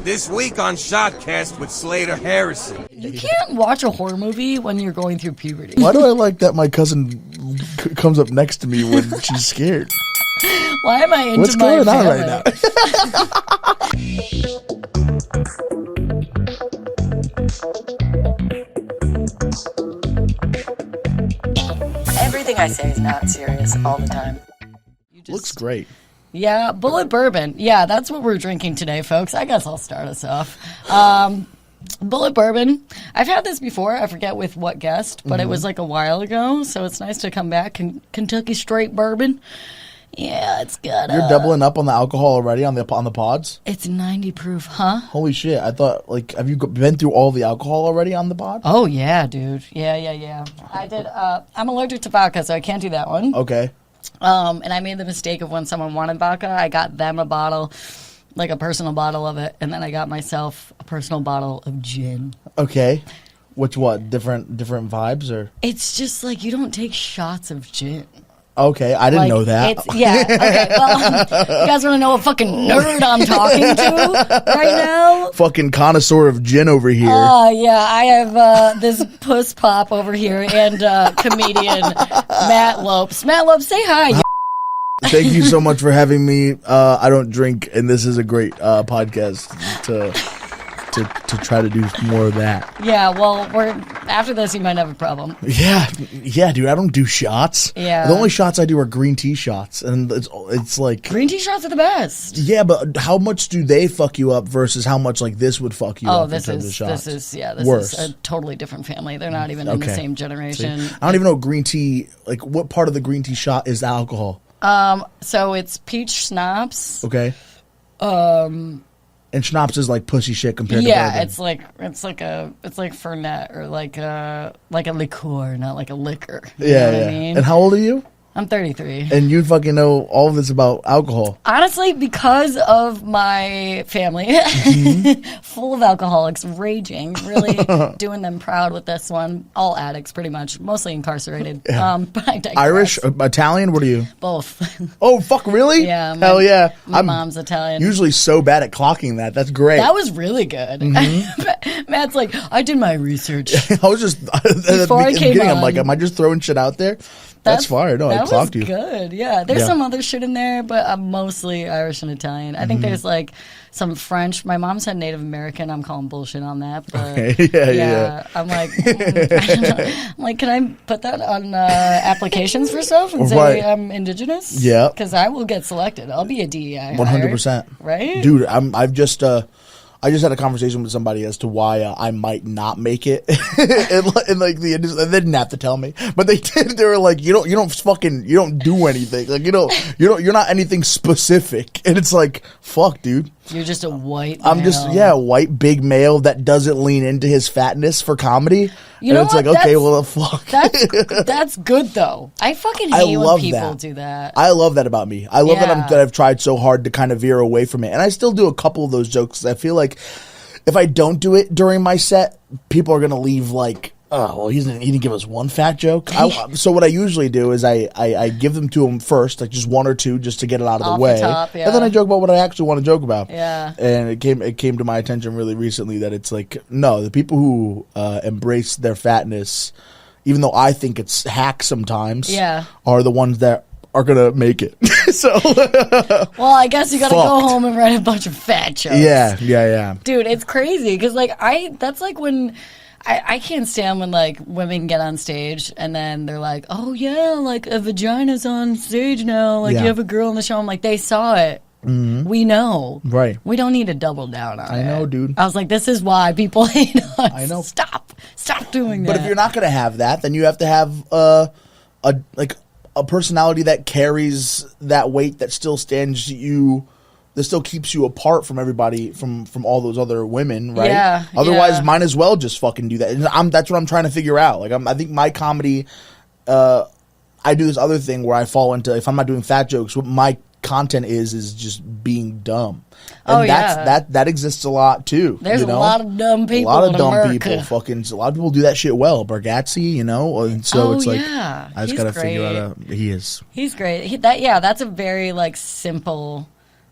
This week on Shotcast with Slater Harrison. You can't watch a horror movie when you're going through puberty. Why do I like that my cousin comes up next to me when she's scared? Why am I into What's my going on family? right now? Everything I say is not serious all the time. Looks great. Yeah, Bullet Bourbon. Yeah, that's what we're drinking today, folks. I guess I'll start us off. Bullet Bourbon. I've had this before. I forget with what guest, but it was like a while ago, so it's nice to come back. Kentucky Straight Bourbon. Yeah, it's good. You're doubling up on the alcohol already on the pods? It's 90 proof, huh? Holy shit. I thought, have you been through all the alcohol already on the pod? Oh, yeah, dude. Yeah. I did. I'm allergic to vodka, so I can't do that one. Okay. And I made the mistake of when someone wanted vodka, I got them a bottle, like a personal bottle of it, and then I got myself a personal bottle of gin. Okay. What? Different vibes, or? It's just like you don't take shots of gin. Okay, I didn't know that. Yeah, okay, well, you guys want to know what fucking nerd I'm talking to right now? Fucking connoisseur of gin over here. Yeah, I have this puss pop over here and comedian Matt Lopes. Matt Lopes, say hi. Thank you so much for having me. I don't drink, and this is a great podcast to try to do more of that. Yeah, well, after this, you might have a problem. Yeah, dude. I don't do shots. Yeah, the only shots I do are green tea shots, and it's like green tea shots are the best. Yeah, but how much do they fuck you up versus how much like this would fuck you up in terms of shots? This is worse. A totally different family. They're not even in the same generation. See, I don't even know green tea. Like, what part of the green tea shot is the alcohol? So it's peach schnapps. Okay. And schnapps is like pussy shit compared to bourbon. It's like Fernet or like a liqueur, not like a liquor. You know what I mean? And how old are you? I'm 33. And you fucking know all of this about alcohol. Honestly, because of my family, full of alcoholics, raging, really doing them proud with this one. All addicts, pretty much, mostly incarcerated. Yeah. But I digress. Irish, Italian, what are you? Both. Oh, fuck, really? Yeah. Hell yeah. My mom's Italian. Usually so bad at clocking that. That's great. That was really good. Matt's like, I did my research. I was just, before I came on, I'm like, am I just throwing shit out there? That's fire. No, I clocked you. That was good. Yeah. There's some other shit in there, but I'm mostly Irish and Italian. I think there's like some French. My mom said Native American. I'm calling bullshit on that. But okay. Yeah. I'm like, I'm like, can I put that on applications for stuff and say I'm indigenous? Yeah. Because I will get selected. I'll be a DEI. 100%. Right? Dude, I just had a conversation with somebody as to why I might not make it in like the industry. They didn't have to tell me, but they did. They were like, you don't do anything. Like, you're not anything specific. And it's like, fuck, dude. You're just a white male. I'm just, white big male that doesn't lean into his fatness for comedy. You know it's what? like, okay, well, fuck. That's good though. I fucking hate when people do that. I love that about me. I love that I've tried so hard to kind of veer away from it. And I still do a couple of those jokes. I feel like if I don't do it during my set, people are going to leave like, oh, well, he didn't give us one fat joke. So what I usually do is I give them to him first, like just one or two, just to get it out of the way, top, and then I joke about what I actually want to joke about. Yeah. And it came to my attention really recently that it's like, no, the people who embrace their fatness, even though I think it's hack sometimes, are the ones that are gonna make it. So, well, I guess you gotta go home and write a bunch of fat jokes. Yeah. Dude, it's crazy because that's like when. I can't stand when like women get on stage and then they're like, oh yeah, like a vagina's on stage now, like you have a girl on the show. I'm like, they saw it. Mm-hmm. We know. Right. We don't need to double down on it. I know, dude. I was like, this is why people hate us. I know. Stop doing that. But if you're not gonna have that, then you have to have a personality that carries that weight that still stands you. That still keeps you apart from everybody, from all those other women, right? Yeah. Otherwise, might as well just fucking do that. And that's what I'm trying to figure out. Like, I think my comedy, I do this other thing where I fall into, if I'm not doing fat jokes, what my content is just being dumb. And that exists a lot too. There's a lot of dumb people. A lot of dumb America. people. A lot of people do that shit well. Bargatze, and so it's like, I just gotta figure out. He is. He's great. That's a very like simple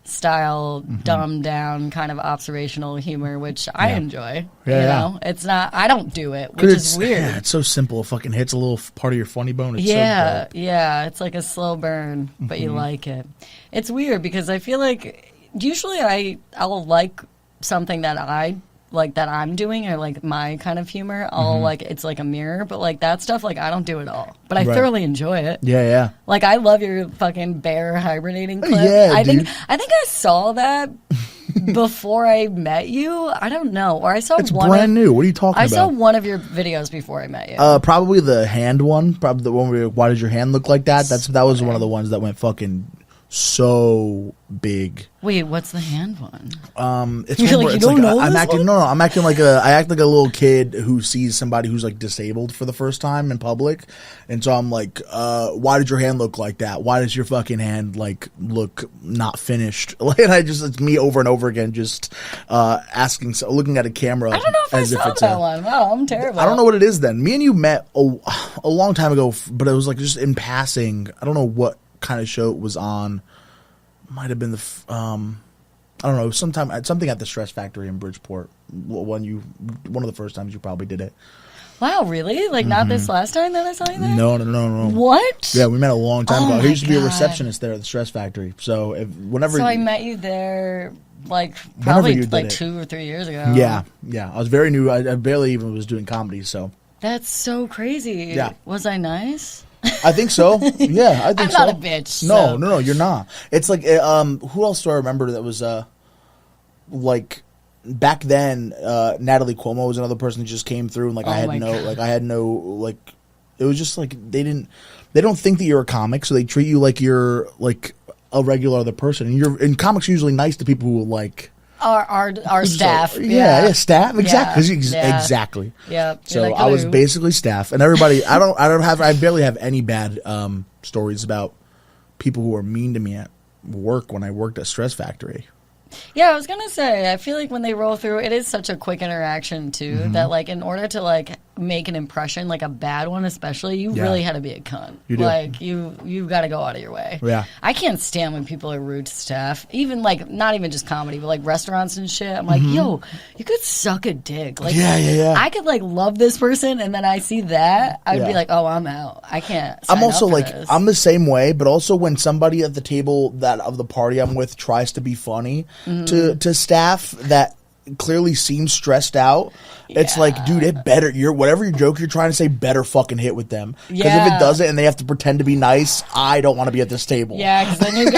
style, dumbed down kind of observational humor, which I enjoy. Yeah, you know, it's not. I don't do it, which is weird. Yeah, it's so simple. It fucking hits a little part of your funny bone. It's yeah, so dope. yeah. It's like a slow burn, but you like it. It's weird because I feel like usually I'll like something that I like that I'm doing or like my kind of humor. I'll like it's like a mirror, but like that stuff like I don't do at all. But I thoroughly enjoy it. Yeah, yeah. Like I love your fucking bear hibernating clip. Yeah, I dude. think I saw that before I met you. I don't know, or I saw It's one. brand new. What are you talking about? I saw one of your videos before I met you. Probably the hand one. Probably the one where why does your hand look like that? That was one of the ones that went fucking so big. Wait, what's the hand one? It's You're one like, where you it's don't like know I'm this acting. one? No, I'm acting like I act like a little kid who sees somebody who's like disabled for the first time in public, and so I'm like, why did your hand look like that? Why does your fucking hand like look not finished? And it's me over and over again, just asking, looking at a camera. I don't know if I saw that one. Wow, I'm terrible. I don't know what it is. Then me and you met a long time ago, but it was like just in passing. I don't know what kind of show it was on. Might have been I don't know, something at the Stress Factory in Bridgeport. One of the first times you probably did it. Wow, really? Like not this last time that I saw you there? No. What? Yeah, we met a long time ago. my I used to be a God. receptionist there at the Stress Factory. So So I met you there like Whenever probably you did like it. 2 or 3 years ago. Yeah. I was very new. I barely even was doing comedy. So That's so crazy. Yeah. Was I nice? I think so. Yeah, I think I'm so. not a bitch. No, so. no, you're not. It's like who else do I remember that was like back then? Natalie Cuomo was another person who just came through, and like Oh I had my no, God. like I had no, like it was just like they don't think that you're a comic, so they treat you like you're like a regular other person, and comics are usually nice to people who like. Our staff. Yeah, staff. Exactly. Yeah. Exactly. Yeah. So You're like, I was "Hello." basically staff, and everybody. I barely have any bad stories about people who were mean to me at work when I worked at Stress Factory. Yeah, I was gonna say, I feel like when they roll through, it is such a quick interaction too that like in order to like make an impression, like a bad one especially, you Yeah. really had to be a cunt. You do. Like you've got to go out of your way. Yeah. I can't stand when people are rude to staff, even like not even just comedy, but like restaurants and shit. I'm like, yo, you could suck a dick. Like, Yeah. I could like love this person, and then I see that, I'd be Yeah. like, oh, I'm out. I can't. I'm sign also up for like this. I'm the same way, but also when somebody at the table that of the party I'm with tries to be funny to staff that clearly seems stressed out, it's like, dude, it better whatever your joke you're trying to say better fucking hit with them, because if Yeah. it doesn't and they have to pretend to be nice, I don't want to be at this table. Yeah, because then you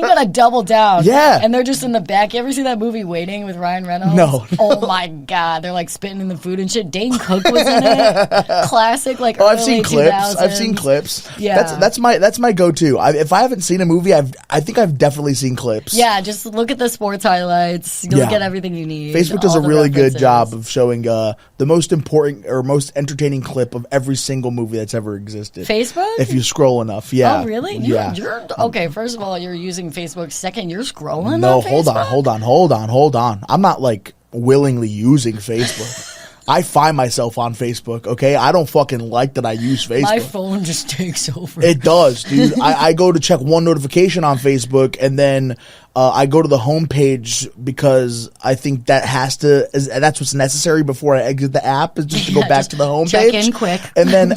gotta double down. Yeah. And they're just in the back. You ever see that movie Waiting with Ryan Reynolds? No. Oh my God, they're like spitting in the food and shit. Dane Cook was in it. Classic, like Oh, early I've seen clips. 2000s. I've seen clips. Yeah. That's my go-to. If I haven't seen a movie, I think I've definitely seen clips. Yeah, just look at the sports highlights. You'll Yeah. get everything you need. Facebook does all a the really good references. job of showing the most important or most entertaining clip of every single movie that's ever existed. Facebook? If you scroll enough, yeah. Oh, really? Yeah. You're okay, first of all, you're using Facebook. Second, you're scrolling No, on Facebook? hold on. I'm not like willingly using Facebook. I find myself on Facebook, okay? I don't fucking like that I use Facebook. My phone just takes over. It does, dude. I go to check one notification on Facebook, and then I go to the homepage because I think that's what's necessary before I exit the app, is just to go Yeah, back just to the homepage. check in quick. And then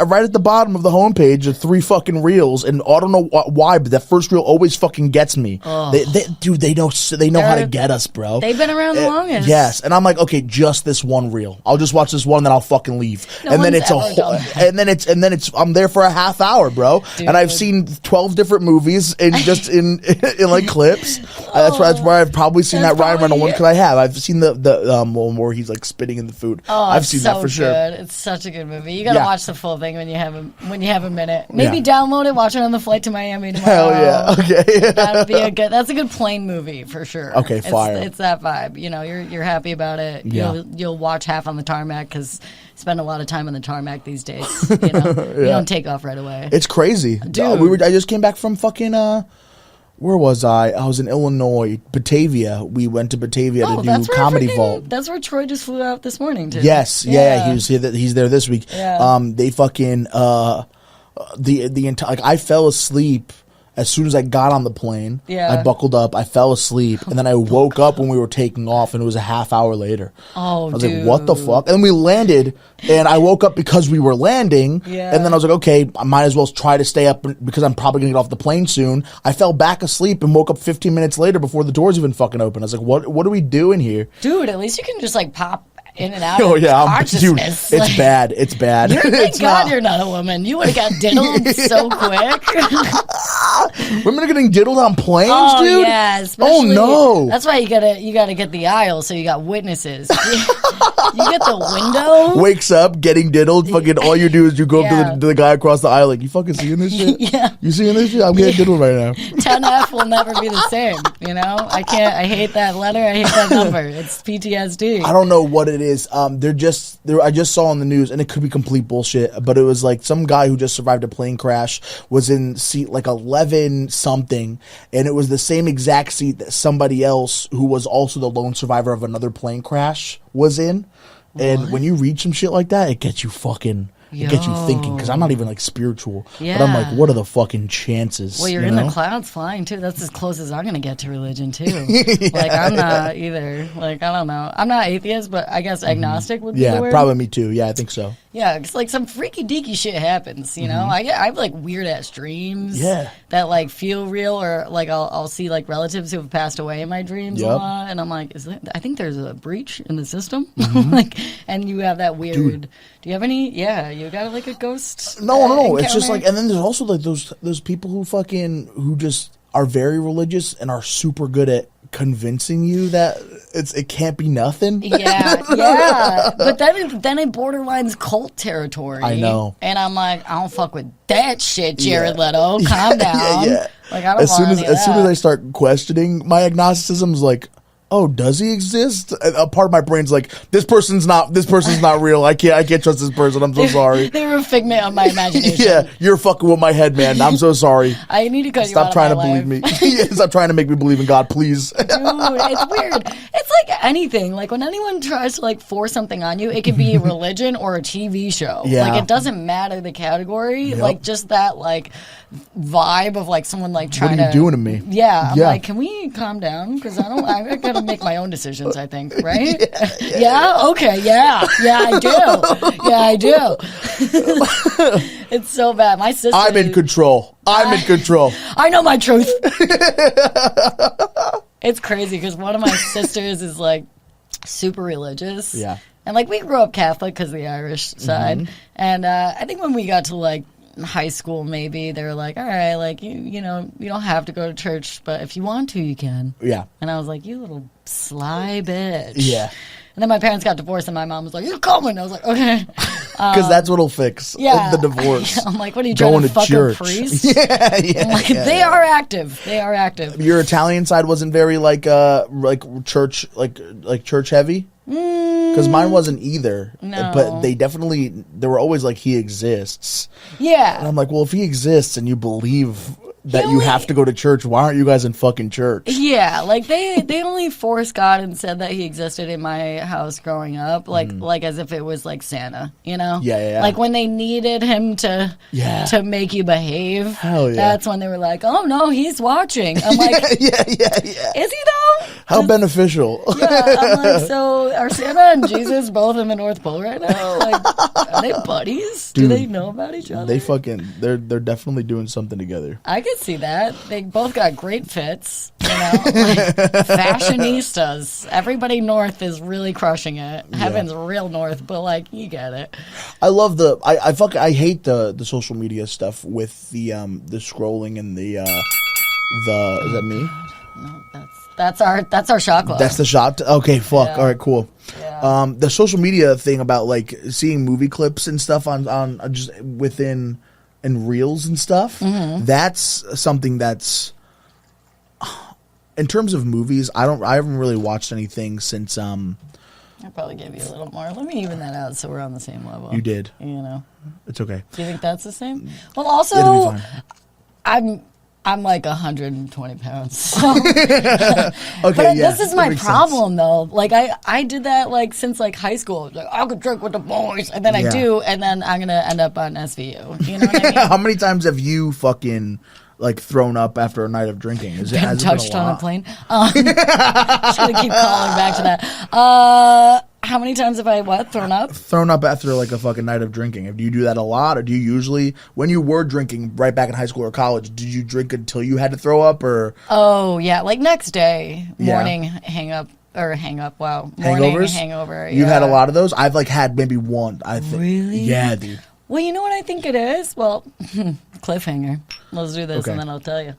right at the bottom of the homepage are 3 fucking reels, and I don't know why, but that first reel always fucking gets me. They know how to get us, bro. They've been around the longest. Yes, and I'm like, okay, just this one reel. I'll just watch this one, then I'll fucking leave. No and then one's it's ever done that. and then it's I'm there for a half hour, bro. Dude. And I've seen 12 different movies in like clips. That's where I've probably seen That's that Ryan Reynolds probably one, it. because I've seen the one where he's like spitting in the food. Oh, I've it's seen so that for sure. good. It's such a good movie. You gotta Yeah. watch the full thing when you have a minute. Maybe Yeah. download it, watch it on the flight to Miami tomorrow. Hell yeah. Okay. That's a good plane movie for sure. Okay, fire. It's that vibe. You know, you're happy about it. Yeah. You'll watch half on the tarmac because spend a lot of time on the tarmac these days. You know, you don't take off right away. It's crazy. Dude. I just came back from fucking where was I? I was in Illinois, Batavia. We went to Batavia to do Comedy Vault. That's where Troy just flew out this morning to. Yes, yeah, he's there this week. Yeah. They fucking the entire, like, I fell asleep As soon as I got on the plane, Yeah. I buckled up, I fell asleep, and then I woke up when we were taking off, and it was a half hour later. Oh, I was like, what the fuck? And then we landed, and I woke up because we were landing, Yeah. and then I was like, okay, I might as well try to stay up because I'm probably going to get off the plane soon. I fell back asleep and woke up 15 minutes later before the doors even fucking open. I was like, what are we doing here? Dude, at least you can just like pop in and out Oh of yeah, dude, consciousness. it's bad. It's bad. Thank It's God not. you're not a woman. You would have got diddled so quick. Women are getting diddled on planes, Oh dude. yeah, Oh especially, no. That's why you gotta get the aisle so you got witnesses. You get the window. Wakes up, getting diddled. Fucking all you do is you go up Yeah. to the guy across the aisle like, you fucking seeing this shit? Yeah. You seeing this shit? I'm getting diddled right now. 10F will never be the same. You know, I hate that letter. I hate that number. It's PTSD. I don't know what it is. I just saw on the news, and it could be complete bullshit, but it was like some guy who just survived a plane crash was in seat like 11 something, and it was the same exact seat that somebody else who was also the lone survivor of another plane crash was in. And when you read some shit like that, it gets you fucking. It gets you thinking, because I'm not even like spiritual, but I'm like, what are the fucking chances? Well, you're in the clouds flying too. That's as close as I'm gonna get to religion too. Like I'm not either. Like I don't know. I'm not atheist, but I guess agnostic would be the word. Probably me too. Yeah, I think so. Yeah, it's like some freaky deaky shit happens. You know, I have like weird ass dreams. Yeah. That like feel real, or like I'll see like relatives who have passed away in my dreams a lot, and I'm like, I think there's a breach in the system. Like, and you have that weird. Dude. Do you have any? Yeah, you got like a ghost? No. It's just encounter? like, and then there's also like those people who just are very religious and are super good at convincing you that it can't be nothing. Yeah. But then it borderlines cult territory. I know. And I'm like, I don't fuck with that shit, Jared Leto. Calm down. Yeah. Like I don't As soon want as soon as I start questioning my agnosticism, is like, oh, does he exist? A part of my brain's like, this person's not real. I can't trust this person. I'm so sorry. They were a figment of my imagination. Yeah, you're fucking with my head, man. I'm so sorry. I need to cut you Stop out trying of to my believe life. me. Yeah, stop trying to make me believe in God, please. Dude, it's weird. It's like anything. Like when anyone tries to like force something on you, it could be a religion or a TV show. Yeah. Like it doesn't matter the category. Like just that like vibe of like someone like trying to. What are you doing to me? Yeah, I'm like, can we calm down? Because I gotta make my own decisions. I think, right? Yeah. Okay. Yeah. I do. It's so bad. My sister. I'm in control. I know my truth. It's crazy because one of my sisters is like super religious. Yeah. And like we grew up Catholic because of the Irish side. And I think when we got to like high school, maybe they were like, all right, like you know, you don't have to go to church, but if you want to, you can. Yeah. And I was like, you little sly bitch. Yeah. And then my parents got divorced, and my mom was like, "You're coming." I was like, "Okay." Because that's what'll fix the divorce. I'm like, "What are you trying to fuck church. a priest?" Yeah. Like, they are active. They are active. Your Italian side wasn't very like church church heavy. Because mine wasn't either. No. But they were always like, he exists. Yeah. And I'm like, well, if he exists and you believe that He you only- have to go to church, why aren't you guys in fucking church? Yeah, like they only forced God and said that he existed in my house growing up, like as if it was like Santa, you know? Yeah. Like when they needed him to make you behave. Hell yeah. That's when they were like, "Oh no, he's watching." I'm like, yeah. "Is he though?" How beneficial. Yeah, I'm like, so are Santa and Jesus both in the North Pole right now? Like, are they buddies? Dude, do they know about each other? They're definitely doing something together. I could see that. They both got great fits, you know, like fashionistas. Everybody north is really crushing it. Heaven's real north, but like you get it. I love I hate the social media stuff with the scrolling and the is that me? No, that's our shot club. That's the shot. Okay, fuck. Yeah. All right, cool. Yeah. The social media thing about like seeing movie clips and stuff on just within and reels and stuff. Mm-hmm. That's something that's in terms of movies. I haven't really watched anything since. I probably gave you a little more. Let me even that out so we're on the same level. You did. You know. It's okay. Do you think that's the same? Well, also, It'll be fine. I'm like 120 pounds. So. Okay, But yeah, this is that my makes problem, though. Like, I did that, like, since, like, high school. Like, I could drink with the boys. And then I Yeah. do, and then I'm going to end up on SVU. You know what I mean? How many times have you fucking like thrown up after a night of drinking? Has Been it touched been a on a lot? plane. Just gonna keep calling back to that. How many times have I thrown up? Thrown up after like a fucking night of drinking. Do you do that a lot, or do you usually, when you were drinking right back in high school or college, did you drink until you had to throw up, or? Oh yeah, like next day, Yeah. morning hang up. Wow, morning Hangovers? hangover. You've yeah. had a lot of those? I've like had maybe one, I think. Really? Yeah, dude. Well, you know what I think it is? Well, cliffhanger. Let's do this Okay. and then I'll tell you.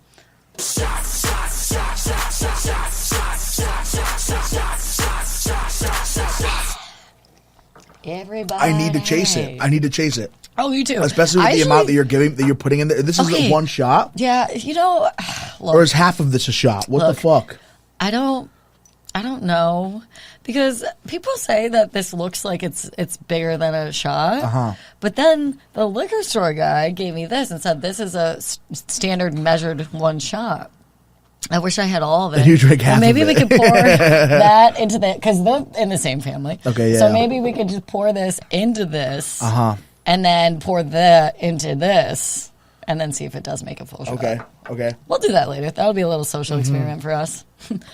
Everybody. I need to chase it. Oh, you too. Especially with the amount that you're giving, that you're putting in there. This is Okay. one shot? Yeah, you know, look, Or is half of this a shot? What Look. the fuck? I don't know, because people say that this looks like it's bigger than a shot. Uh-huh. But then the liquor store guy gave me this and said this is a standard measured one shot. I wish I had all of it. And you drink half Well, maybe of we it. could pour that into the, because they're in the same family. Okay, yeah. So maybe we could just pour this into this, Uh-huh. and then pour that into this, and then see if it does make a full shot. Okay. We'll do that later. That'll be a little social Mm-hmm. experiment for us.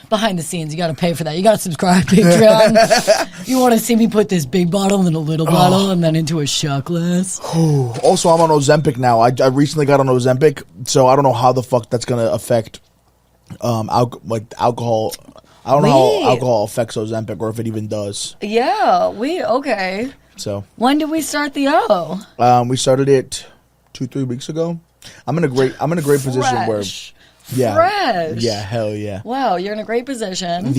Behind the scenes, you got to pay for that. You got to subscribe, Patreon. You want to see me put this big bottle in a little bottle and then into a shot glass? Also, I'm on Ozempic now. I recently got on Ozempic, so I don't know how the fuck that's going to affect alcohol. I don't know Wait. how alcohol affects Ozempic, or if it even does. Yeah, okay. So When did we start the O? we started it 2-3 weeks ago. I'm in a great position where, yeah, Fresh. yeah, hell yeah. Wow, you're in a great position. I'm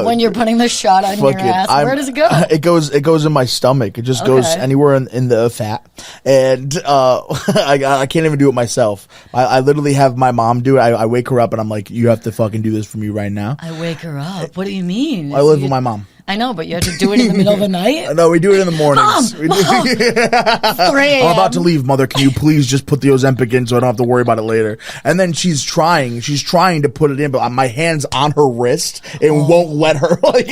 When you're putting the shot on your ass, where does it go? It goes in my stomach. It just goes Okay. anywhere in the fat, and I can't even do it myself. I literally have my mom do it. I wake her up and I'm like, you have to fucking do this for me right now. I wake her up. What do you mean? I live with my mom. I know, but you have to do it in the middle of the night? No, we do it in the mornings. Mom! 3 a.m. I'm about to leave, mother. Can you please just put the Ozempic in so I don't have to worry about it later? And then she's trying to put it in, but my hand's on her wrist and won't let her. Like,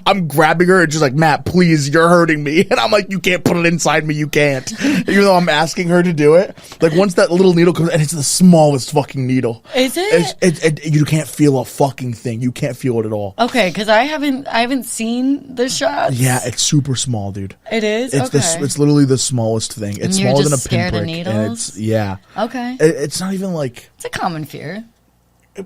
I'm grabbing her and just like, Matt, please, you're hurting me. And I'm like, you can't put it inside me. You can't. Even though I'm asking her to do it. Like, once that little needle comes, and it's the smallest fucking needle. Is it? You can't feel a fucking thing. You can't feel it at all. Okay, because I haven't seen the shots. Yeah, it's super small, dude. It is? It's Okay. it's literally the smallest thing. It's you're smaller than a just scared of pinprick. And needles? it's, yeah. Okay. It's not even like, It's a common fear.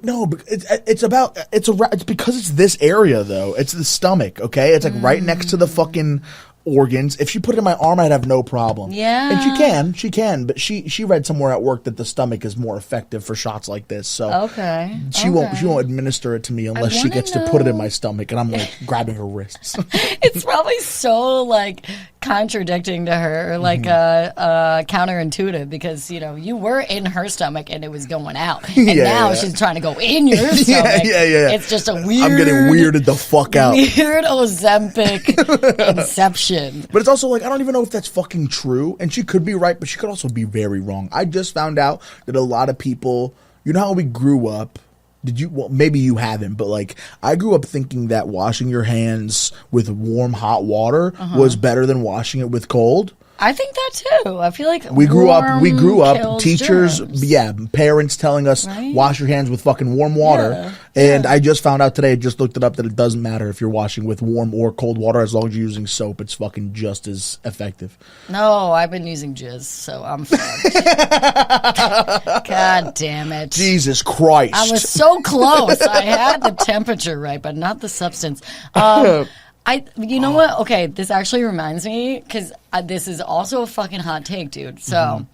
no, but it's because it's this area though. It's the stomach, okay? It's like right next to the fucking organs. If she put it in my arm, I'd have no problem. Yeah. And she can, but she read somewhere at work that the stomach is more effective for shots like this. So Okay. she won't administer it to me unless she wanna gets to put it in my stomach, and I'm like grabbing her wrists. It's probably so like contradicting to her, like counterintuitive, because you were in her stomach and it was going out, and Yeah, now yeah. she's trying to go in your stomach. yeah. It's just a weird. I'm getting weirded the fuck out. Weird Ozempic inception. But it's also like, I don't even know if that's fucking true. And she could be right, but she could also be very wrong. I just found out that a lot of people, you know how we grew up? Well, maybe you haven't, but like, I grew up thinking that washing your hands with warm, hot water was better than washing it with cold. I think that too. I feel like We grew up, kills teachers, germs. parents telling us, Right? wash your hands with fucking warm water. Yeah, And I just found out today, I just looked it up, that it doesn't matter if you're washing with warm or cold water. As long as you're using soap, it's fucking just as effective. No, I've been using jizz, so I'm fucked. God damn it. Jesus Christ. I was so close. I had the temperature right, but not the substance. You know what? Okay, this actually reminds me, because this is also a fucking hot take, dude. So,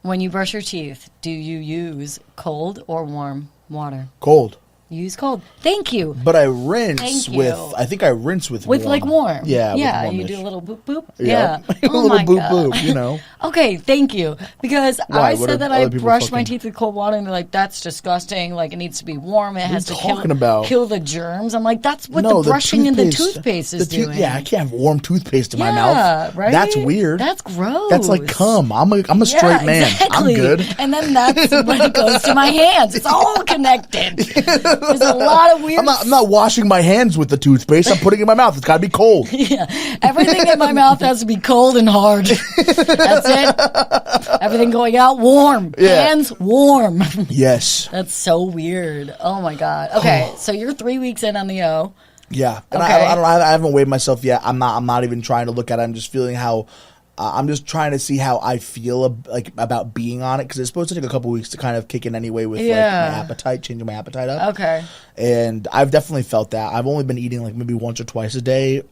when you brush your teeth, do you use cold or warm water? Cold. You use cold. Thank you. But I rinse Thank you. with, I think I rinse with warm. Like warm. Yeah, Yeah, with you warmish. do a little boop boop. Yeah. Yeah. A Oh little my boop God. boop, you know. Okay, thank you. Because Why? I What are said that I other people brush my fucking- teeth with cold water, and they're like, that's disgusting. Like, it needs to be warm. It has to you talking about? kill the germs. I'm like, that's what No, the brushing in the toothpaste is the tooth- doing. Yeah, I can't have warm toothpaste in my Yeah, mouth. right? That's weird. That's gross. That's like cum. I'm a Yeah, straight man. exactly. I'm good. And then that's when it goes to my hands. It's all connected. There's a lot of weird. I'm not washing my hands with the toothpaste. I'm putting it in my mouth. It's got to be cold. Yeah, everything in my mouth has to be cold and hard. That's it. Everything going out warm. Yeah. Hands warm. Yes. That's so weird. Oh my God. Okay, so you're 3 weeks in on the O. Yeah, and Okay. I haven't weighed myself yet. I'm not even trying to look at it. I'm just feeling how. I'm just trying to see how I feel about being on it because it's supposed to take a couple weeks to kind of kick in anyway with like my appetite, changing my appetite up. Okay. And I've definitely felt that. I've only been eating like maybe once or twice a day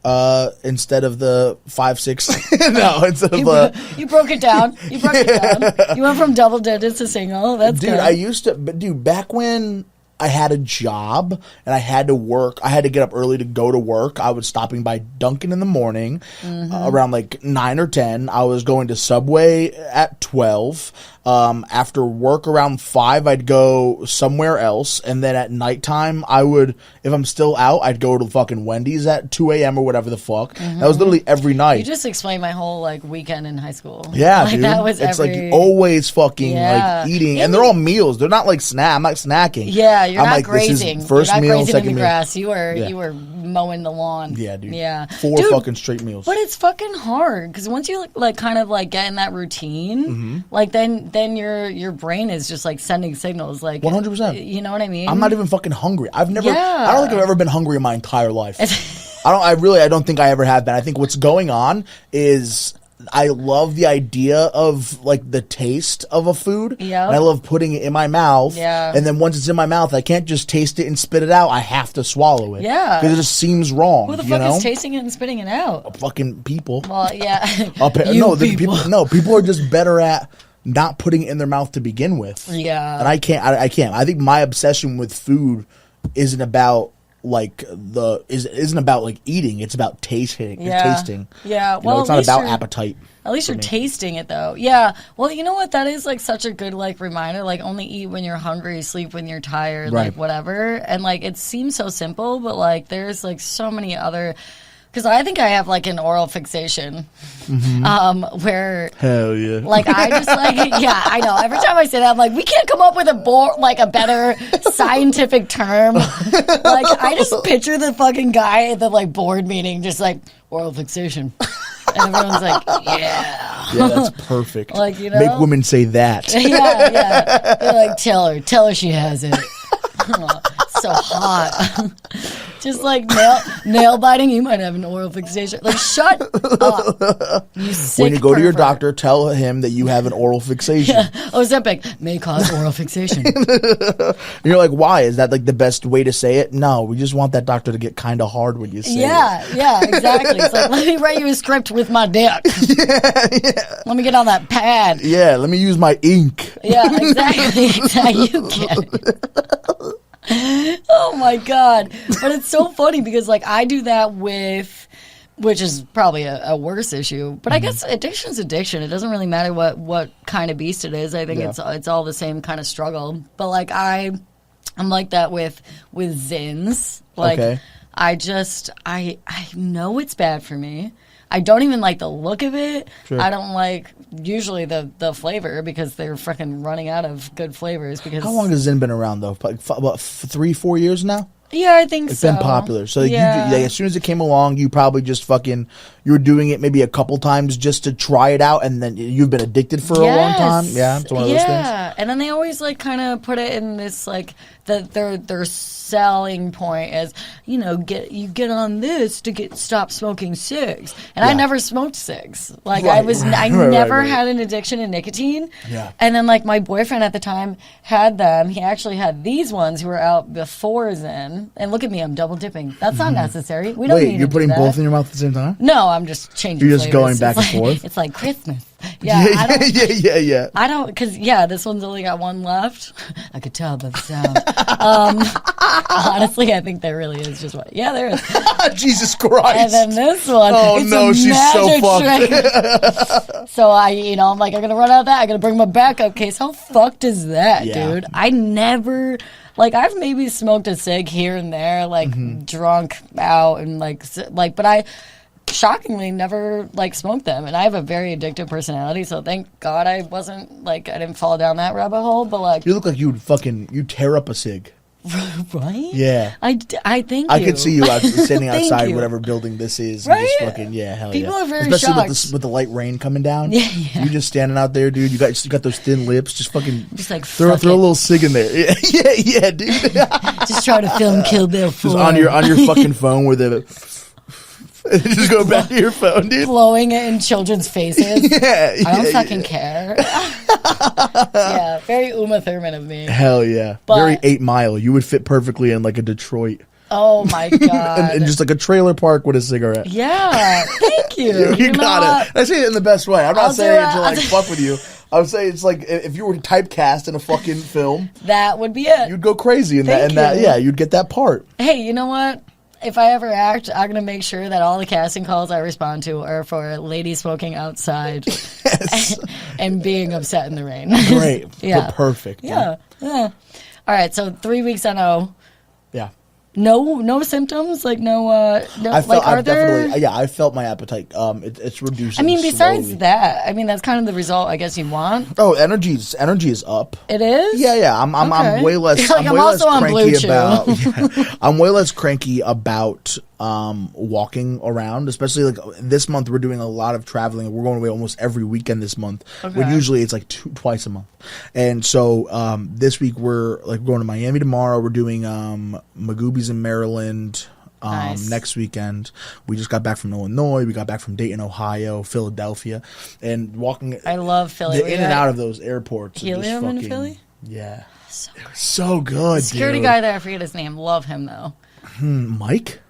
instead of the 5, 6. No, instead of You broke it down. You broke it down. You went from double digits to single. That's dude. good. I used to, but dude, back when I had a job and I had to work. I had to get up early to go to work. I was stopping by Dunkin' in the morning around like 9 or 10. I was going to Subway at 12. After work around 5, I'd go somewhere else. And then at nighttime, I would, if I'm still out, I'd go to fucking Wendy's at 2 a.m. or whatever the fuck. That was literally every night. You just explained my whole like weekend in high school. Yeah, like, dude. That was it's like you always fucking like eating. And they're all meals. They're not like I'm not snacking. Yeah, you're I'm not like, grazing. This is first you're not meal, grazing second in the meal. grass. You were mowing the lawn. Yeah, dude. Yeah. 4 Dude, fucking straight meals. But it's fucking hard because once you like kind of like get in that routine, like then your brain is just like sending signals like 100%. You know what I mean? I'm not even fucking hungry. I don't think Yeah. I've ever been hungry in my entire life. I don't think I ever have been. I think what's going on is I love the idea of like the taste of a food. Yeah. And I love putting it in my mouth. Yeah. And then once it's in my mouth, I can't just taste it and spit it out. I have to swallow it. Yeah. Because it just seems wrong. Who the you fuck know? is tasting it and spitting it out? Fucking people. Well, yeah. People are just better at not putting it in their mouth to begin with. Yeah. And I can't. I think my obsession with food isn't about isn't about like eating. It's about tasting. Tasting. Yeah. You know, it's not about appetite. At least you're tasting it though. Yeah. Well, you know what? That is like such a good like reminder. Like only eat when you're hungry, sleep when you're tired, Right. like whatever. And like it seems so simple, but like there's like so many other. Because I think I have like an oral fixation, where Hell yeah. like I just like yeah I know every time I say that I'm like we can't come up with a better scientific term. Like I just picture the fucking guy at the like board meeting just like oral fixation, and everyone's like yeah that's perfect. Like, you know? Make women say that. yeah. They're like tell her she has it. So hot. Just like nail biting, you might have an oral fixation. Like, shut up. You sick When you go to your pervert. doctor, tell him that you have an oral fixation. Ozempic may cause oral fixation. And you're like, why? Is that like the best way to say it? No, we just want that doctor to get kind of hard when you say it. Yeah, exactly. It's like, let me write you a script with my dick. Yeah. Let me get on that pad. Yeah, let me use my ink. Yeah, exactly. You get it. Oh my God. But it's so funny because like I do that with, which is probably a worse issue, but I guess addiction's addiction. It doesn't really matter what kind of beast it is. I think it's all the same kind of struggle. But like I'm like that with Zins. Like Okay. I know it's bad for me. I don't even like the look of it. Sure. I don't like usually the flavor because they're freaking running out of good flavors. Because How long has Zen been around though? Like about 3-4 years now. Yeah, I think It's so. been popular. So Yeah. as soon as it came along, you probably just you were doing it maybe a couple times just to try it out, and then you've been addicted for a long time. Yeah, it's one of those things. Yeah, and then they always like kind of put it in this like their selling point as you get on this to stop smoking cigs, and I never smoked cigs. Like I never had an addiction to nicotine. Yeah, and then like my boyfriend at the time had them. He actually had these ones who were out before Zen. And look at me, I'm double dipping. That's not necessary. We don't need to you're putting do that. both in your mouth at the same time? No, I'm just changing. You're just flavors. going back It's and like, forth? It's like Christmas. Yeah, Yeah. I don't, because, this one's only got one left. I could tell by the sound. Honestly, I think there really is just one. Yeah, there is. Jesus Christ. And then this one. Oh, it's no, a she's so magic trick. So I'm like, I'm going to run out of that. I'm going to bring my backup case. How fucked is that, dude? I never... Like, I've maybe smoked a cig here and there, like, drunk out and, but I shockingly never, like, smoked them. And I have a very addictive personality, so thank God I wasn't, like, I didn't fall down that rabbit hole, but, like... You look like you'd tear up a cig. Right? Yeah. I think I could see you standing Thank outside you. whatever building this is. Right? And just fucking, hell People yeah. are very Especially shocked. with the light rain coming down. Yeah, yeah. You just standing out there, dude. You got those thin lips. Just fucking Just like, throw a fuck it. little cig in there. Yeah, dude. Just try to film Kill Bill 4. Just on your fucking phone where the just go back to your phone, dude. Blowing it in children's faces. I don't fucking care. Yeah, very Uma Thurman of me. Hell yeah. But- Very 8 Mile. You would fit perfectly in like a Detroit. Oh my god. and just like a trailer park with a cigarette. Yeah, thank you. You got it. I say it in the best way. I'm not I'll saying do it to it. like fuck with you. I would say it's like if you were typecast in a fucking film, That would be it. you'd go crazy in Thank that. you. Yeah, you'd get that part. Hey, you know what? If I ever act, I'm going to make sure that all the casting calls I respond to are for ladies smoking outside and being upset in the rain. Great. Yeah. Perfect. Yeah. All right, so 3 weeks on O. Yeah. No symptoms? Like no I felt like are I've there definitely I felt my appetite. It's reducing. I mean, besides slowly. that, I mean that's kind of the result I guess you want. Oh, energy is up. It is? Yeah. I'm Okay. way less. Like, I'm way less also on Blue cranky Chew. about. Yeah, I'm way less cranky about walking around. Especially like this month, we're doing a lot of traveling. We're going away almost every weekend this month. Okay. When usually it's like twice a month. And so this week we're like going to Miami tomorrow. We're doing Magoobies in Maryland. Nice. Next weekend, we just got back from Illinois. We got back from Dayton, Ohio, Philadelphia, and walking. I love Philly. The in and out of those airports. are just Helium in fucking- Philly? Yeah. So good. So good, Security dude. guy there, I forget his name. Love him though. Mike?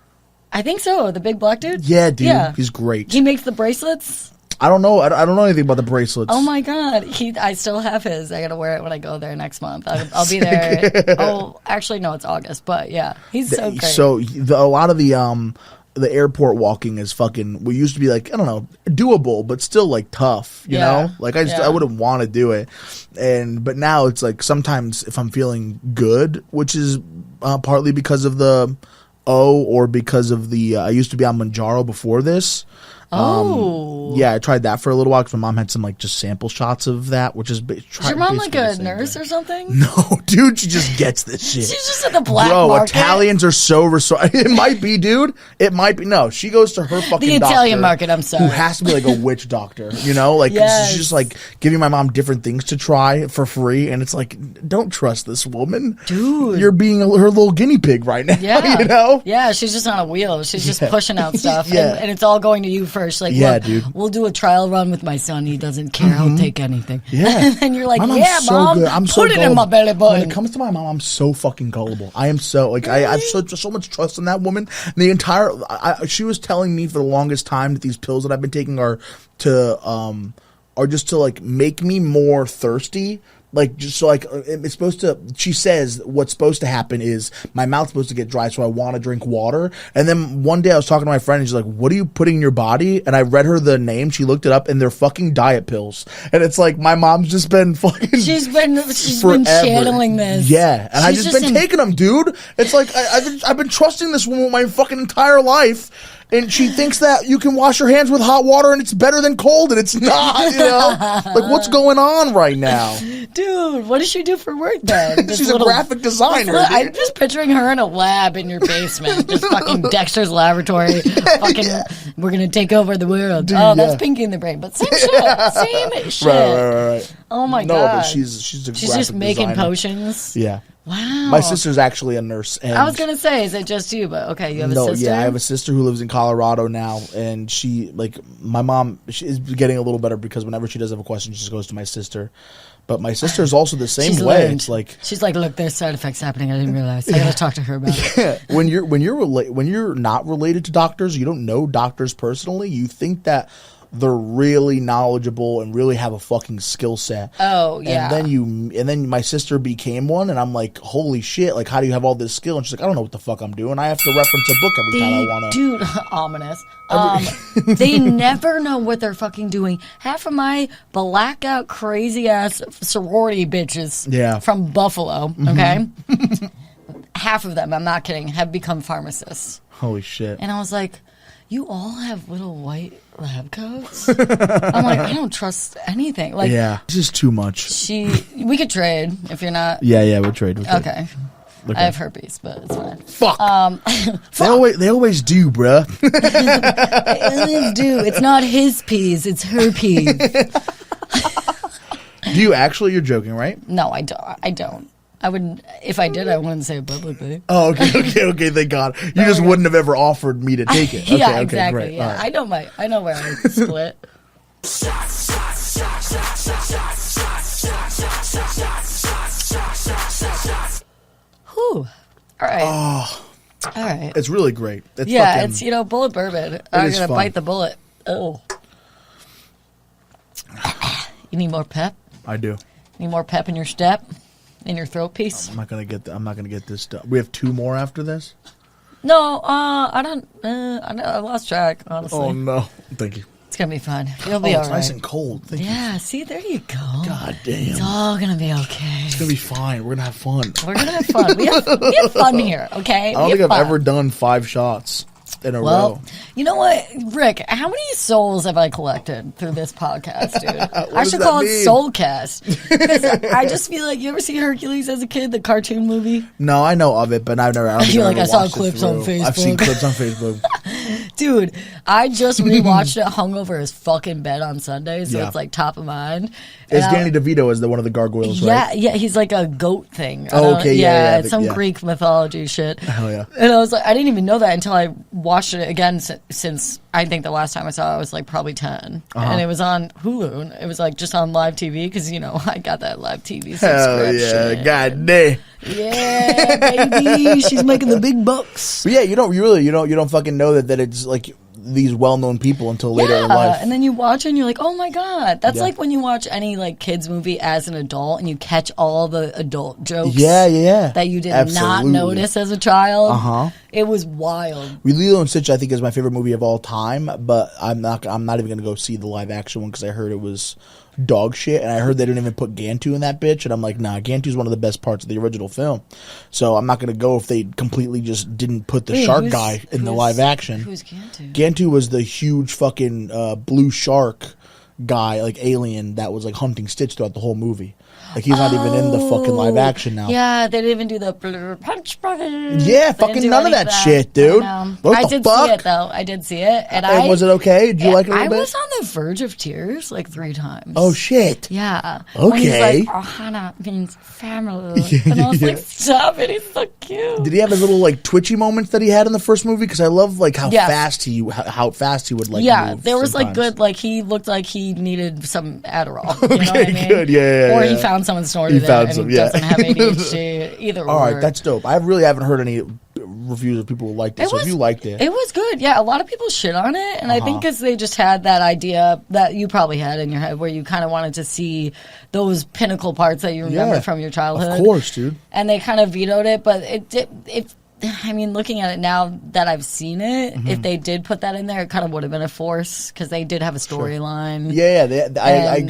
I think so. The big black dude. Yeah, dude. Yeah. He's great. He makes the bracelets. I don't know. I don't know anything about the bracelets. Oh my god, I still have his. I gotta wear it when I go there next month. I'll be there. Oh, actually, no, it's August. But yeah, he's so great. So a lot of the airport walking is fucking. We used to be like, I don't know, doable, but still like tough. You know, like I wouldn't want to do it. But now it's like sometimes if I'm feeling good, which is partly because of the or because of the I used to be on Manjaro before this. Yeah, I tried that for a little while because my mom had some like just sample shots of that, which is. Is your mom like a nurse or something? No, dude, she just gets this shit. She's just at the black Bro, market. Italians are so It might be, dude. It might be. No, she goes to her fucking The Italian doctor, market, I'm sorry. who has to be like a witch doctor. You know, like Yes. she's just like giving my mom different things to try for free, and it's like, don't trust this woman, Dude. You're being her little guinea pig right now. Yeah, you know. Yeah, she's just on a wheel. She's just pushing out stuff, Yeah. and it's all going to you first. Like, Yeah, look, dude. We'll do a trial run with my son. He doesn't care. He'll take anything. Yeah. And you're like, My mom's yeah, so mom, good. I'm so put it in my gullible. belly When button. it comes to my mom, I'm so fucking gullible. I am so like I have so much trust in that woman. The entire she was telling me for the longest time that these pills that I've been taking are just to like make me more thirsty. Like just so like it's supposed to. She says what's supposed to happen is my mouth's supposed to get dry, so I want to drink water. And then one day I was talking to my friend, and she's like, "What are you putting in your body?" And I read her the name. She looked it up, and they're fucking diet pills. And it's like my mom's just been fucking. She's been forever. channeling this. Yeah, and I've She's just been taking them, dude. It's like I've been trusting this woman my fucking entire life. And she thinks that you can wash your hands with hot water and it's better than cold, and it's not, you know? Like, what's going on right now? Dude, what does she do for work then? She's a graphic designer. Look, I'm dude. just picturing her in a lab in your basement, just fucking Dexter's laboratory. We're gonna take over the world. Dude, that's yeah. Pinky in the Brain, but same shit, same shit. Right. Oh my No, god. but she's a She's graphic just making designer. potions. Yeah. Wow. My sister's actually a nurse. And I was gonna say, is it just you? But okay, you have a sister. Yeah, I have a sister who lives in Colorado now, and she my mom. She is getting a little better because whenever she does have a question, she just goes to my sister. But my sister is also the same She's way. learned. It's like She's like, look, there's side effects happening. I didn't realize. I gotta talk to her about it. when you're not related to doctors, you don't know doctors personally. You think that they're really knowledgeable and really have a fucking skill set. Oh yeah. And then my sister became one, and I'm like, holy shit! Like, how do you have all this skill? And she's like, I don't know what the fuck I'm doing. I have to reference a book every time I want to. Dude, ominous. They never know what they're fucking doing. Half of my blackout crazy ass sorority bitches Yeah. from Buffalo, okay? Half of them, I'm not kidding, have become pharmacists. Holy shit! And I was like, you all have little white lab coats? I'm like, I don't trust anything. Like, Yeah, this is too much. we could trade if you're not. Yeah, we'll trade. Okay. I have herpes, but it's fine. Fuck. They always do, bruh. They always do. It's not his peas, it's her peas. Do you actually? You're joking, right? No, I don't. I wouldn't. If I did, I wouldn't say it publicly. Oh, okay. Thank God. You just wouldn't have ever offered me to take it. Okay, Yeah, exactly. Great. Yeah, Right. I know where I split. Whew. All right. Oh, All right. it's really great. It's It's bullet bourbon. I'm is gonna fun. bite the bullet. Oh. You need more pep? I do. Need more pep in your step? In your throat piece? I'm not gonna get this stuff. We have 2 more after this. No, I don't. I lost track. Honestly, Oh no! Thank you. it's gonna be fun. You'll be all It's right. nice and cold. Thank you. Yeah. See, there you go. God damn. It's all gonna be okay. It's gonna be fine. We're gonna have fun. We're gonna have fun. We have fun here. Okay. I don't think I've ever done 5 shots in a row. Well, you know what, Rick? How many souls have I collected through this podcast, dude? I does should that call mean? it Soulcast. Because I just feel like, you ever see Hercules as a kid, the cartoon movie? No, I know of it, but I don't think feel I've like ever I saw watched it clips on through. I've seen Facebook. clips on Facebook. Dude, I just rewatched it hungover as fucking bed on Sunday, so Yeah. it's like top of mind. Is And Danny DeVito as one of the gargoyles, right? Yeah, he's like a goat thing. Oh, okay, yeah, it's some yeah. Greek mythology shit. Hell yeah. And I was like, I didn't even know that until I watched it again since I think the last time I saw it, I was like probably 10. And it was on Hulu. And it was like just on live TV because, I got that live TV subscription. Hell yeah. God damn. Yeah, baby. She's making the big bucks. But yeah, you don't fucking know that it's like these well-known people until later in life. And then you watch it and you're like, oh my God. That's Yeah. like when you watch any like kids movie as an adult and you catch all the adult jokes. Yeah. That you did Absolutely. not notice as a child. Uh-huh. It was wild. Lilo and Stitch, I think, is my favorite movie of all time, but I'm not even gonna go see the live action one because I heard it was dog shit, and I heard they didn't even put Gantu in that bitch, and I'm like, nah, Gantu's one of the best parts of the original film, so I'm not gonna go if they completely just didn't put the Wait, shark guy in the live action. Who's Gantu? Gantu was the huge fucking blue shark guy, like alien, that was like hunting Stitch throughout the whole movie. Like he's not even in the fucking live action now. Yeah, they didn't even do the punch brothers. Yeah, fucking none of that shit, dude. What I the did fuck? see it though. I did see it, and was it okay? Did you like it a little I bit? was on the verge of tears like 3 times. Oh shit. Yeah. Okay. When he's like, Ohana means family. And I was like, stop it, he's so cute. Did he have his little like twitchy moments that he had in the first movie? Because I love like how Yes. fast he would like move there was like sometimes. good, like he looked like he needed some Adderall. You know what I mean? good. Yeah, Or he yeah. found someone snorted He it found and some, yeah. doesn't have ADHD. Either All or. right, that's dope. I really haven't heard any reviews of people who liked it. So if you liked it, It was good. Yeah, a lot of people shit on it, and I think because they just had that idea that you probably had in your head, where you kind of wanted to see those pinnacle parts that you remember Yeah, from your childhood. of course, dude. And they kind of vetoed it, but it. I mean, looking at it now that I've seen it, if they did put that in there, it kind of would have been a force because they did have a storyline. Yeah, And-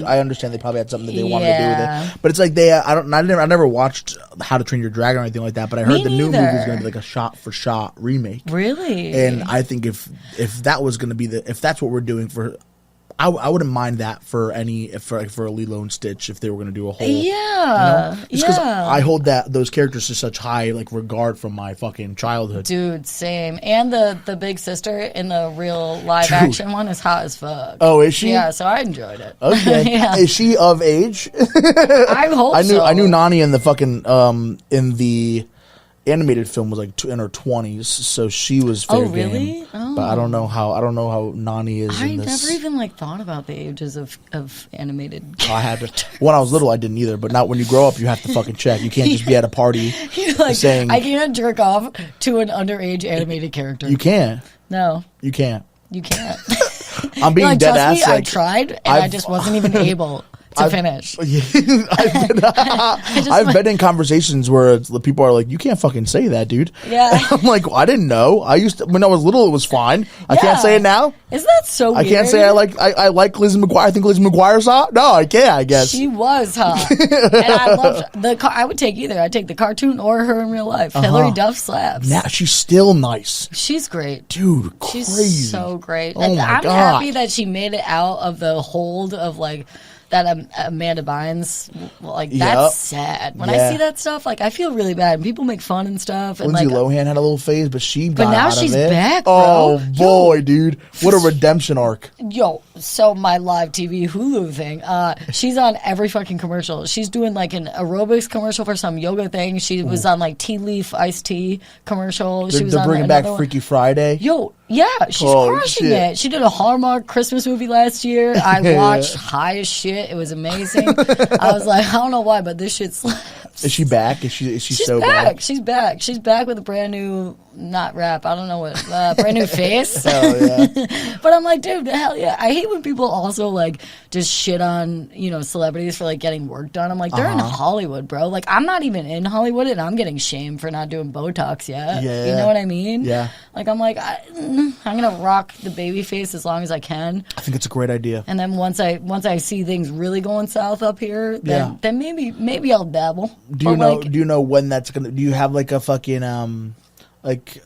I understand they probably had something that they wanted to do Yeah. with it, but it's like I never watched How to Train Your Dragon or anything like that, but I heard the new movie is going to be like a shot for shot remake. Really? And I think if that was going to be if that's what we're doing for, I wouldn't mind that for a Lilo and Stitch if they were going to do a whole. Yeah. Just because yeah. I hold those characters to such high like regard from my fucking childhood. Dude, same. And the big sister in the real live action one is hot as fuck. Oh, is she? Yeah, so I enjoyed it. Okay. Yeah. Is she of age? I hope so. I knew Nani in the fucking in the animated film was like in her 20s, so she was fair Oh, really? game. Oh. But I don't know how Nani is I in this. never even like thought about the ages of animated. I had to. When I was little, I didn't either. But not when you grow up, you have to fucking check. You can't just be at a party You're like, saying I can't jerk off to an underage animated character. you can't. No, You can't. you can't. I'm being You're like, dead trust ass. me, I Like, tried, and I I've- just wasn't even able to finish. I've been in conversations where the people are like, "You can't fucking say that, dude." Yeah. I'm like, well, I didn't know. I used to, when I was little, it was fine. I Yeah. can't say it now. Isn't that so I weird? can't say I like Lizzie McGuire. I think Lizzie McGuire's hot. No, I can't. I guess. She was hot, and I loved I would take either. I'd take the cartoon or her in real life. Hilary Duff slaps. Now she's still nice, She's great. dude. She's Crazy. so great. Oh And my I'm God. happy that she made it out of the hold of like that Amanda Bynes, like that's sad. When I see that stuff, like I feel really bad. And people make fun and stuff. And Lindsay like, Lohan had a little phase, but she got now out she's of it. back, bro. Oh boy, dude, what a redemption arc. Yo, so my live TV Hulu thing, she's on every fucking commercial. She's doing like an aerobics commercial for some yoga thing. She was on like tea leaf iced tea commercial. She was They're on bringing back one. Freaky Friday. Yo, yeah, she's crushing it. She did a Hallmark Christmas movie last year. I watched high as shit. It was amazing. I was like, I don't know why, but this shit slaps. Is she back? Is she She's so back. back? She's back. She's back with a brand new, not rap. I don't know what, brand new face. Hell yeah. But I'm like, dude, hell yeah. I hate when people also like just shit on, celebrities for like getting work done. I'm like, they're in Hollywood, bro. Like, I'm not even in Hollywood and I'm getting shamed for not doing Botox yet. Yeah. You know what I mean? Yeah. Like, I'm like, I'm gonna rock the baby face as long as I can. I think it's a great idea. And then once I see things really going south up here, then maybe I'll dabble. Do you know when that's gonna? Do you have like a fucking like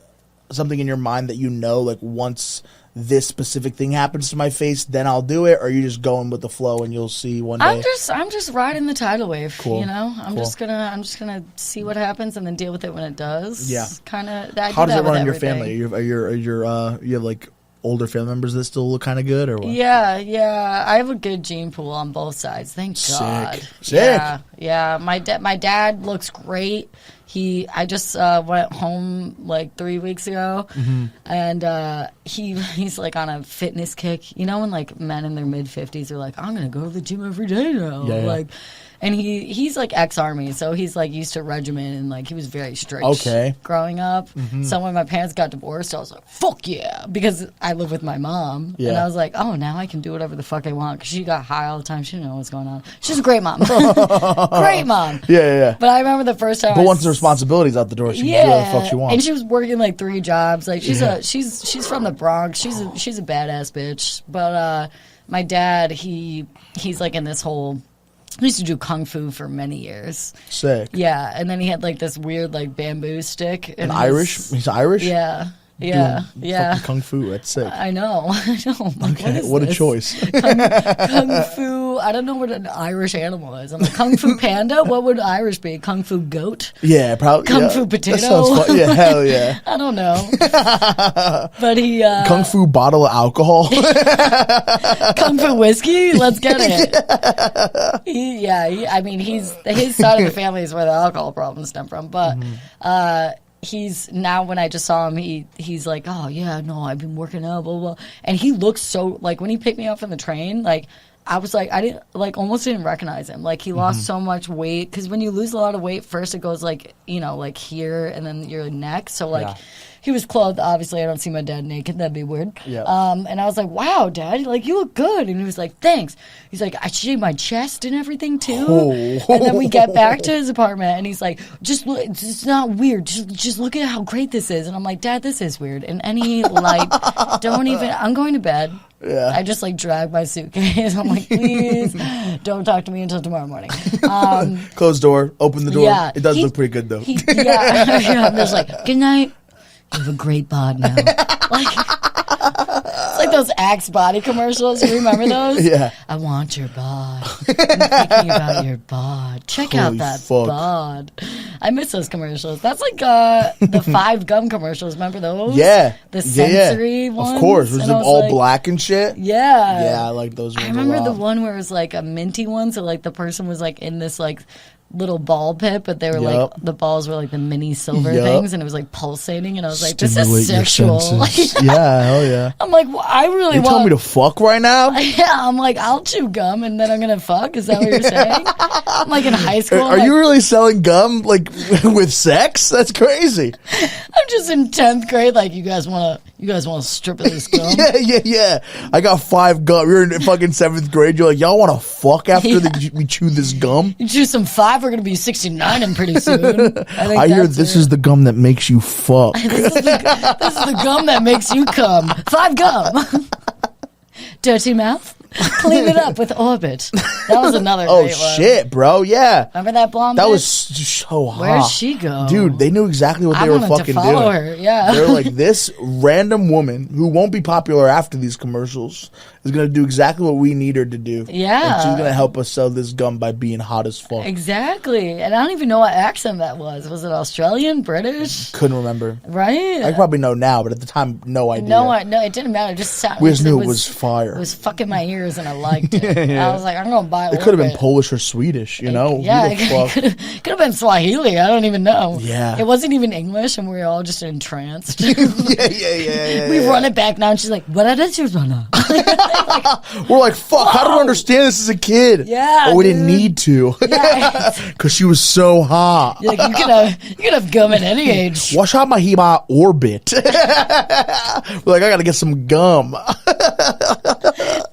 something in your mind that like once this specific thing happens to my face, then I'll do it, or are you just going with the flow and you'll see one day? I'm just riding the tidal wave. Cool. I'm just gonna see what happens and then deal with it when it does. Yeah. Kind of. How does it run in your family? You have like older family members that still look kind of good, or what? Yeah. I have a good gene pool on both sides. Thank God. Sick. Yeah. My dad looks great. I just went home like 3 weeks ago, and he's like on a fitness kick. When like men in their mid 50s are like, I'm gonna go to the gym every day now. Yeah. Like, and he's like ex-army, so he's like used to regimen and like he was very strict. Okay. Growing up, so when my parents got divorced, I was like, fuck yeah, because I live with my mom, and I was like, oh, now I can do whatever the fuck I want because she got high all the time. She didn't know what's going on. She's a great mom, great mom. Yeah. But I remember the first time. But once the responsibility's out the door, she can do whatever the fuck she wants. And she was working like 3 jobs. Like she's from the Bronx. She's a badass bitch. But my dad, he's like in this whole. He used to do kung fu for many years. Sick. Yeah, and then he had like this weird like bamboo stick. And He's Irish? Yeah. Fucking kung fu. That's sick. I know. Like, okay, what a choice. Kung fu. I don't know what an Irish animal is. I'm like, kung fu panda? What would Irish be? Kung fu goat? Yeah, probably. Kung fu potato? That sounds fun. Yeah, hell yeah. I don't know. But he... kung fu bottle of alcohol? Kung fu whiskey? Let's get it. His side of the family is where the alcohol problems stem from. But... he's now when I just saw him, he's like, oh yeah, no, I've been working out, blah, blah, blah. And he looks so, like when he picked me up from the train, like I was like, I didn't, like almost didn't recognize him. Like he lost so much weight, because when you lose a lot of weight, first it goes like, like here and then your neck. So like he was clothed, obviously. I don't see my dad naked, that'd be weird. Yeah. And I was like, wow, Dad, like you look good. And he was like, thanks. He's like, I shaved my chest and everything too. Oh. And then we get back to his apartment and he's like, just look, it's not weird. Just look at how great this is. And I'm like, Dad, this is weird. And any light, I'm going to bed. Yeah. I just like drag my suitcase. I'm like, please don't talk to me until tomorrow morning. Close door, open the door. Yeah, It does look pretty good though. I'm just like, good night. You have a great bod now. It's like those Axe body commercials. You remember those? Yeah. I want your bod. I'm thinking about your bod. Check out that bod. I miss those commercials. That's like the 5 gum commercials. Remember those? Yeah. The sensory ones. Of course. Was it all like, black and shit? Yeah. Yeah, I like those ones. I remember the one where it was like a minty one. So like the person was like in this like little ball pit, but they were like the balls were like the mini silver things, and it was like pulsating, and I was like, this is sexual. Yeah, hell yeah. I'm like, well, I really you telling me to fuck right now? Yeah, I'm like, I'll chew gum and then I'm gonna fuck. Is that what you're saying? I'm like in high school. Are you really selling gum like with sex? That's crazy. I'm just in 10th grade. Like, you guys want to strip of this gum? Yeah. I got 5 gum. You're in fucking 7th grade. You're like, y'all want to fuck after we chew this gum? You chew some 5. We're gonna be 69 in pretty soon. I hear this is the gum that makes you fuck. This is the gum that makes you come. 5 gum. Dirty mouth. Clean it up with Orbit. That was another Oh great one. shit, bro! Yeah, Remember that blonde that bitch? was so hot. Where'd she go? Dude, they knew exactly what I they were wanted to fucking follow doing. her, yeah. They're like, this random woman who won't be popular after these commercials is going to do exactly what we need her to do. Yeah. And she's going to help us sell this gum by being hot as fuck. Exactly. And I don't even know what accent that was. Was it Australian, British? Couldn't remember. Right? I probably know now, but at the time, no idea. No, it didn't matter. It just sounded. We just knew it was fire. It was fucking my ears, and I liked it. Yeah. I was like, I'm gonna buy it. It could have been Polish or Swedish, you know? Yeah, Who the fuck? it could have been Swahili. I don't even know. Yeah. It wasn't even English, and we were all just entranced. Yeah. We run it back now, and she's like, "What did you run?" We're like, fuck, how do I understand this as a kid? Yeah, But we dude. didn't need to. Yeah. Because she was so hot. You're like, you could have gum at any age. Wash out my Hema Orbit. We're like, I gotta get some gum.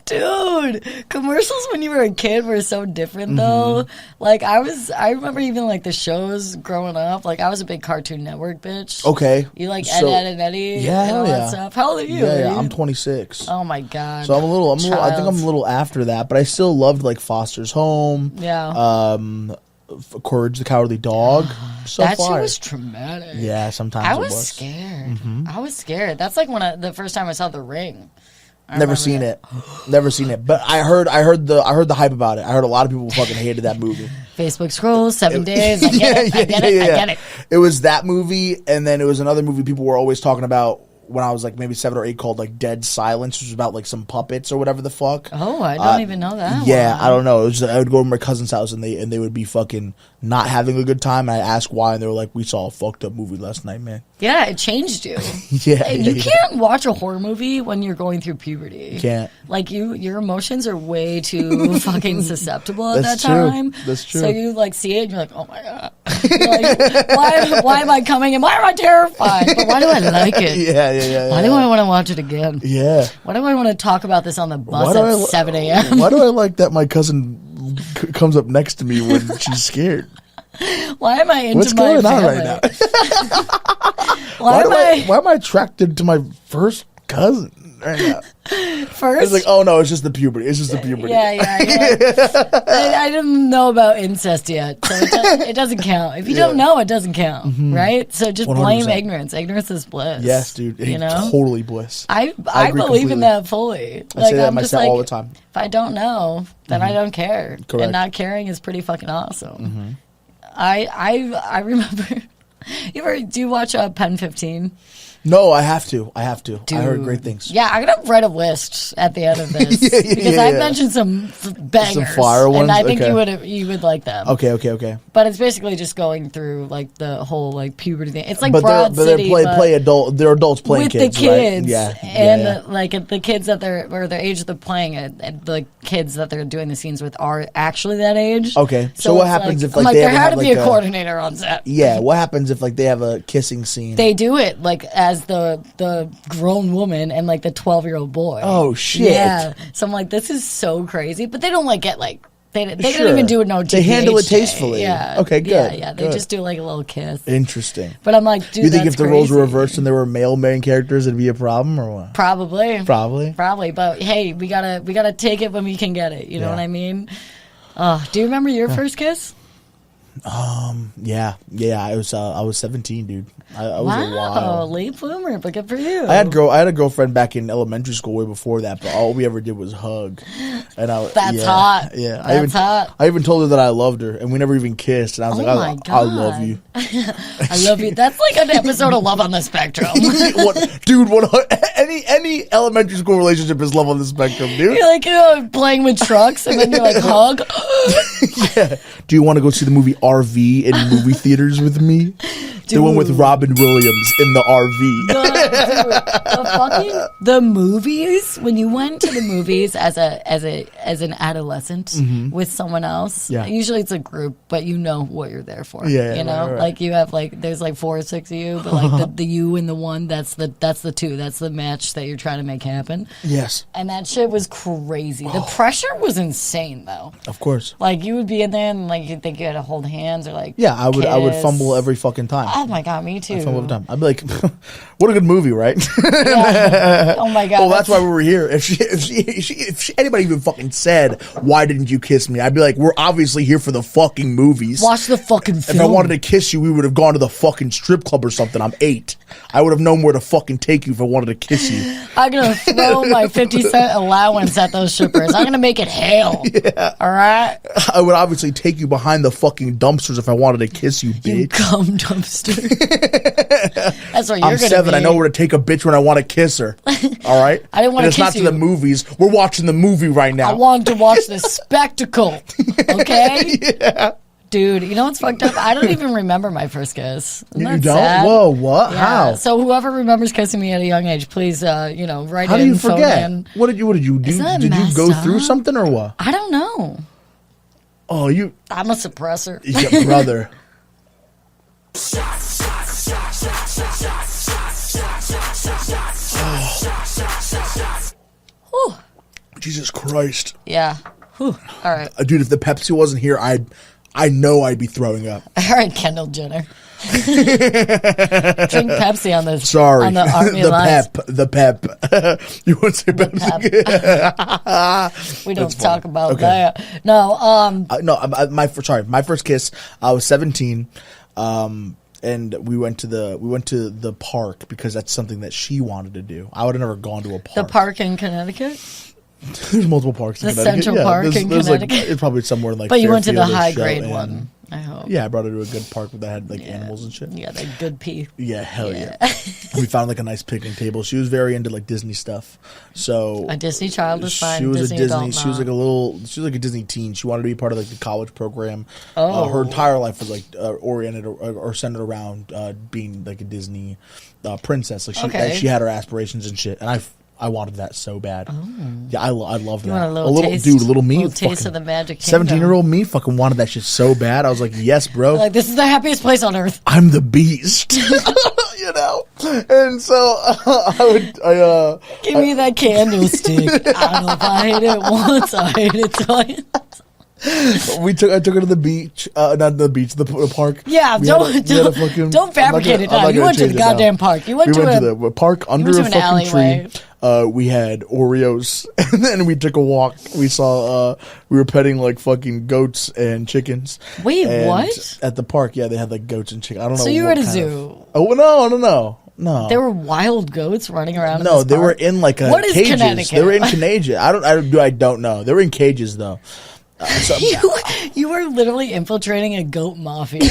Dude, commercials when you were a kid were so different though. Like I remember even like the shows growing up. Like I was a big Cartoon Network bitch. Okay. You like So- Ed, and Eddie Yeah, and all hell that yeah. stuff. How old are you? Yeah, I'm 26. Oh my god. So I'm a little, I think I'm a little after that, but I still loved like Foster's Home. Yeah. Courage the Cowardly Dog. So that shit far. was traumatic. Yeah, sometimes I it was was. scared. I was scared. That's like the first time I saw The Ring. Never seen it. Never seen it. But I heard the hype about it. I heard a lot of people fucking hated that movie. Facebook scroll, 7 days. I get it. It was that movie, and then it was another movie people were always talking about when I was like maybe 7 or 8 called like Dead Silence, which was about like some puppets or whatever the fuck. Oh, I don't even know that. Yeah, one. I don't know. It was just, I would go to my cousin's house and they would be fucking not having a good time. And I asked why, and they were like, "We saw a fucked up movie last night, man." Yeah, it changed you. Yeah, You can't watch a horror movie when you're going through puberty. You can't. Like your emotions are way too fucking susceptible at That's that true. time. That's true. So you like see it and you're like, oh my god. You're like, why am I coming and why am I terrified? But why do I like it? Yeah. Why do I want to watch it again? Yeah. Why do I want to talk about this on the bus Why do I at li- 7 a.m.? Why do I like that my cousin comes up next to me when she's scared? Why am I into What's my going on family? right now? Why am I attracted to my first cousin right now? First? It's like, oh no, it's just the puberty. It's just the puberty. Yeah. I didn't know about incest yet, so it doesn't count. If you don't know, it doesn't count, right? So just blame 100%. ignorance. Ignorance is bliss. Yes, dude. You know, Totally bliss. I agree believe in completely. that fully. I say that I'm just myself like, all the time. if I don't know, then I don't care. Correct. And not caring is pretty fucking awesome. I remember. Do you watch Pen 15? No, I have to. I Dude. heard great things. Yeah, I'm gonna write a list at the end of this because yeah. I mentioned some bangers, fire ones? and I think Okay. you would like them. Okay. But it's basically just going through like the whole like puberty thing. It's like But Broad they're City, play adult. They're adults playing with kids, the kids, right? Yeah, and yeah. like the kids that they're or their age that they're playing it, and the kids that they're doing the scenes with are actually that age. Okay, so what it's happens if, I'm like, like they there ever had have, to be like, a coordinator on set? Yeah, what happens if like they have a kissing scene? They do it like as the grown woman and like the 12-year-old boy. Oh, shit. Yeah. So I'm like, this is so crazy. But they don't like get like they Sure. don't even do it no They handle it TPH. tastefully. Yeah. Okay, good, Yeah. They good. just do like a little kiss. Interesting. But I'm like, dude, You think that's if the roles were crazy. reversed and there were male main characters, it'd be a problem or what? Probably. Probably. But hey, we gotta take it when we can get it. You know Yeah. what I mean? Do you remember your first kiss? Yeah. I was 17, dude. I was a Wow, while. late bloomer, but good for you. I had a girlfriend back in elementary school way before that, but all we ever did was hug. And That's hot. Yeah, That's hot. I even told her that I loved her, and we never even kissed. And I was Oh like, my I love you. I love you. That's like an episode of Love on the Spectrum. Dude, any elementary school relationship is love on the spectrum, dude. You're like playing with trucks, and then you're like hug. Yeah. Do you want to go see the movie RV in movie theaters with me? The one with Robin Williams in the RV. The movies. When you went to the movies as an adolescent with someone else, Yeah. usually it's a group, but you know what you're there for. Yeah, you know, right. like you have like there's like 4 or 6 of you, but like the you and the one that's the two, that's the match that you're trying to make happen. Yes, And that shit was crazy. The pressure was insane though. of course. Like you would be in there and like you'd think you had to hold the hands are like Yeah, I would kiss. fumble every fucking time. Oh my god, me too. I'd fumble every time. I'd be like, what a good movie, right? Yeah. Oh my god. Well, that's why we were here. If anybody even fucking said, why didn't you kiss me? I'd be like, we're obviously here for the fucking movies. Watch the fucking film. If I wanted to kiss you, we would have gone to the fucking strip club or something. I'm 8. I would have known where to fucking take you if I wanted to kiss you. I'm gonna throw my 50-cent allowance at those strippers. I'm gonna make it hail. Yeah. All right. I would obviously take you behind the fucking dumpsters if I wanted to kiss you, bitch. You cum dumpster. That's what you're I'm gonna 7. be. I know where to take a bitch when I want to kiss her. All right. I didn't want to It's kiss not you. to the movies. We're watching the movie right now. I wanted to watch the spectacle. Okay. Yeah. Dude, you know what's fucked up? I don't even remember my first kiss. Isn't You that don't? sad? Whoa, what? Yeah. How? So whoever remembers kissing me at a young age, please, write How in. do you phone forget? in. What did you do? Isn't that Did you messed go up? through something or what? I don't know. Oh, you I'm a suppressor. yeah, brother. Whew. Jesus Christ. Yeah. Whew. All right. Dude, if the Pepsi wasn't here, I know I'd be throwing up. All right, Kendall Jenner. Drink Pepsi on the Sorry. on the Army lines. The pep. You want to say Pepsi? We don't That's talk fine. about Okay. that. No. My first kiss. I was 17, and we went to the park because that's something that she wanted to do. I would have never gone to a park. The park in Connecticut. There's multiple parks. The in Connecticut. Central Park in there's Connecticut. it's probably somewhere in like. But you went to the Fairfield or high grade Shelton. one. I hope. Yeah, I brought her to a good park that had like animals and shit. Yeah, that good pee. Yeah, hell yeah. We found like a nice picnic table. She was very into like Disney stuff. So A Disney child is fine. She was Disney a Disney. adult, She was not. like a Disney teen. She wanted to be part of like the college program. Oh. Her entire life was like oriented or centered around being like a Disney princess. Like she had her aspirations and shit. And I wanted that so bad. Oh. Yeah, I loved that. You want a little taste, little me, little taste of the magic kingdom. 17-year-old me, fucking wanted that shit so bad. I was like, yes, bro. Like, this is the happiest place on earth. I'm the beast, you know. And so Give me that candlestick. I don't know if I hit it once. I hit it twice. I took her to the beach, not the beach, the park. Yeah, don't fabricate it now. You went to the goddamn park. You went to the park under a fucking alleyway. tree. We had Oreos, and then we took a walk. We saw we were petting like fucking goats and chickens. Wait, And what? At the park, yeah, they had like goats and chickens. I don't know. So you were what at a kind zoo? No. There were wild goats running around. No, in this they were park? in like What is cages. Connecticut? They were in cages. I don't know. They were in cages though. You were literally infiltrating a goat mafia,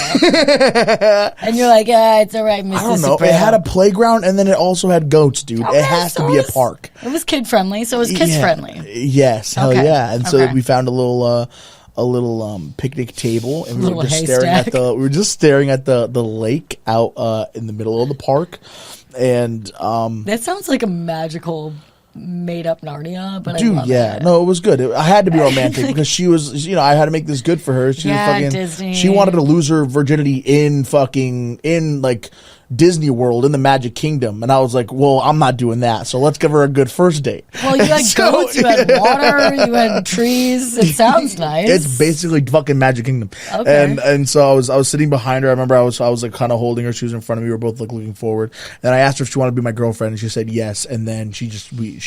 and you're like, it's all right, Mr. I don't know. Soprano. It had a playground and then it also had goats, dude. Okay, it has so to be it a park. It was kid friendly, so it was kids friendly. Yes, hell Okay. yeah. And so Okay. we found a little picnic table, and we Little were just haystack. staring at the lake out in the middle of the park, and That sounds like a magical, made up Narnia, but I dude, love yeah, it. no, it was good. I had to be romantic because she was, I had to make this good for her. She was fucking Disney. She wanted to lose her virginity in like Disney World in the Magic Kingdom, and I was like, well, I'm not doing that. So let's give her a good first date. Well, you had goats, you had water, you had trees. It sounds nice. It's basically fucking Magic Kingdom. Okay. And so I was sitting behind her. I remember I was like kind of holding her. She was in front of me. We were both like looking forward. And I asked her if she wanted to be my girlfriend, and she said yes. And then she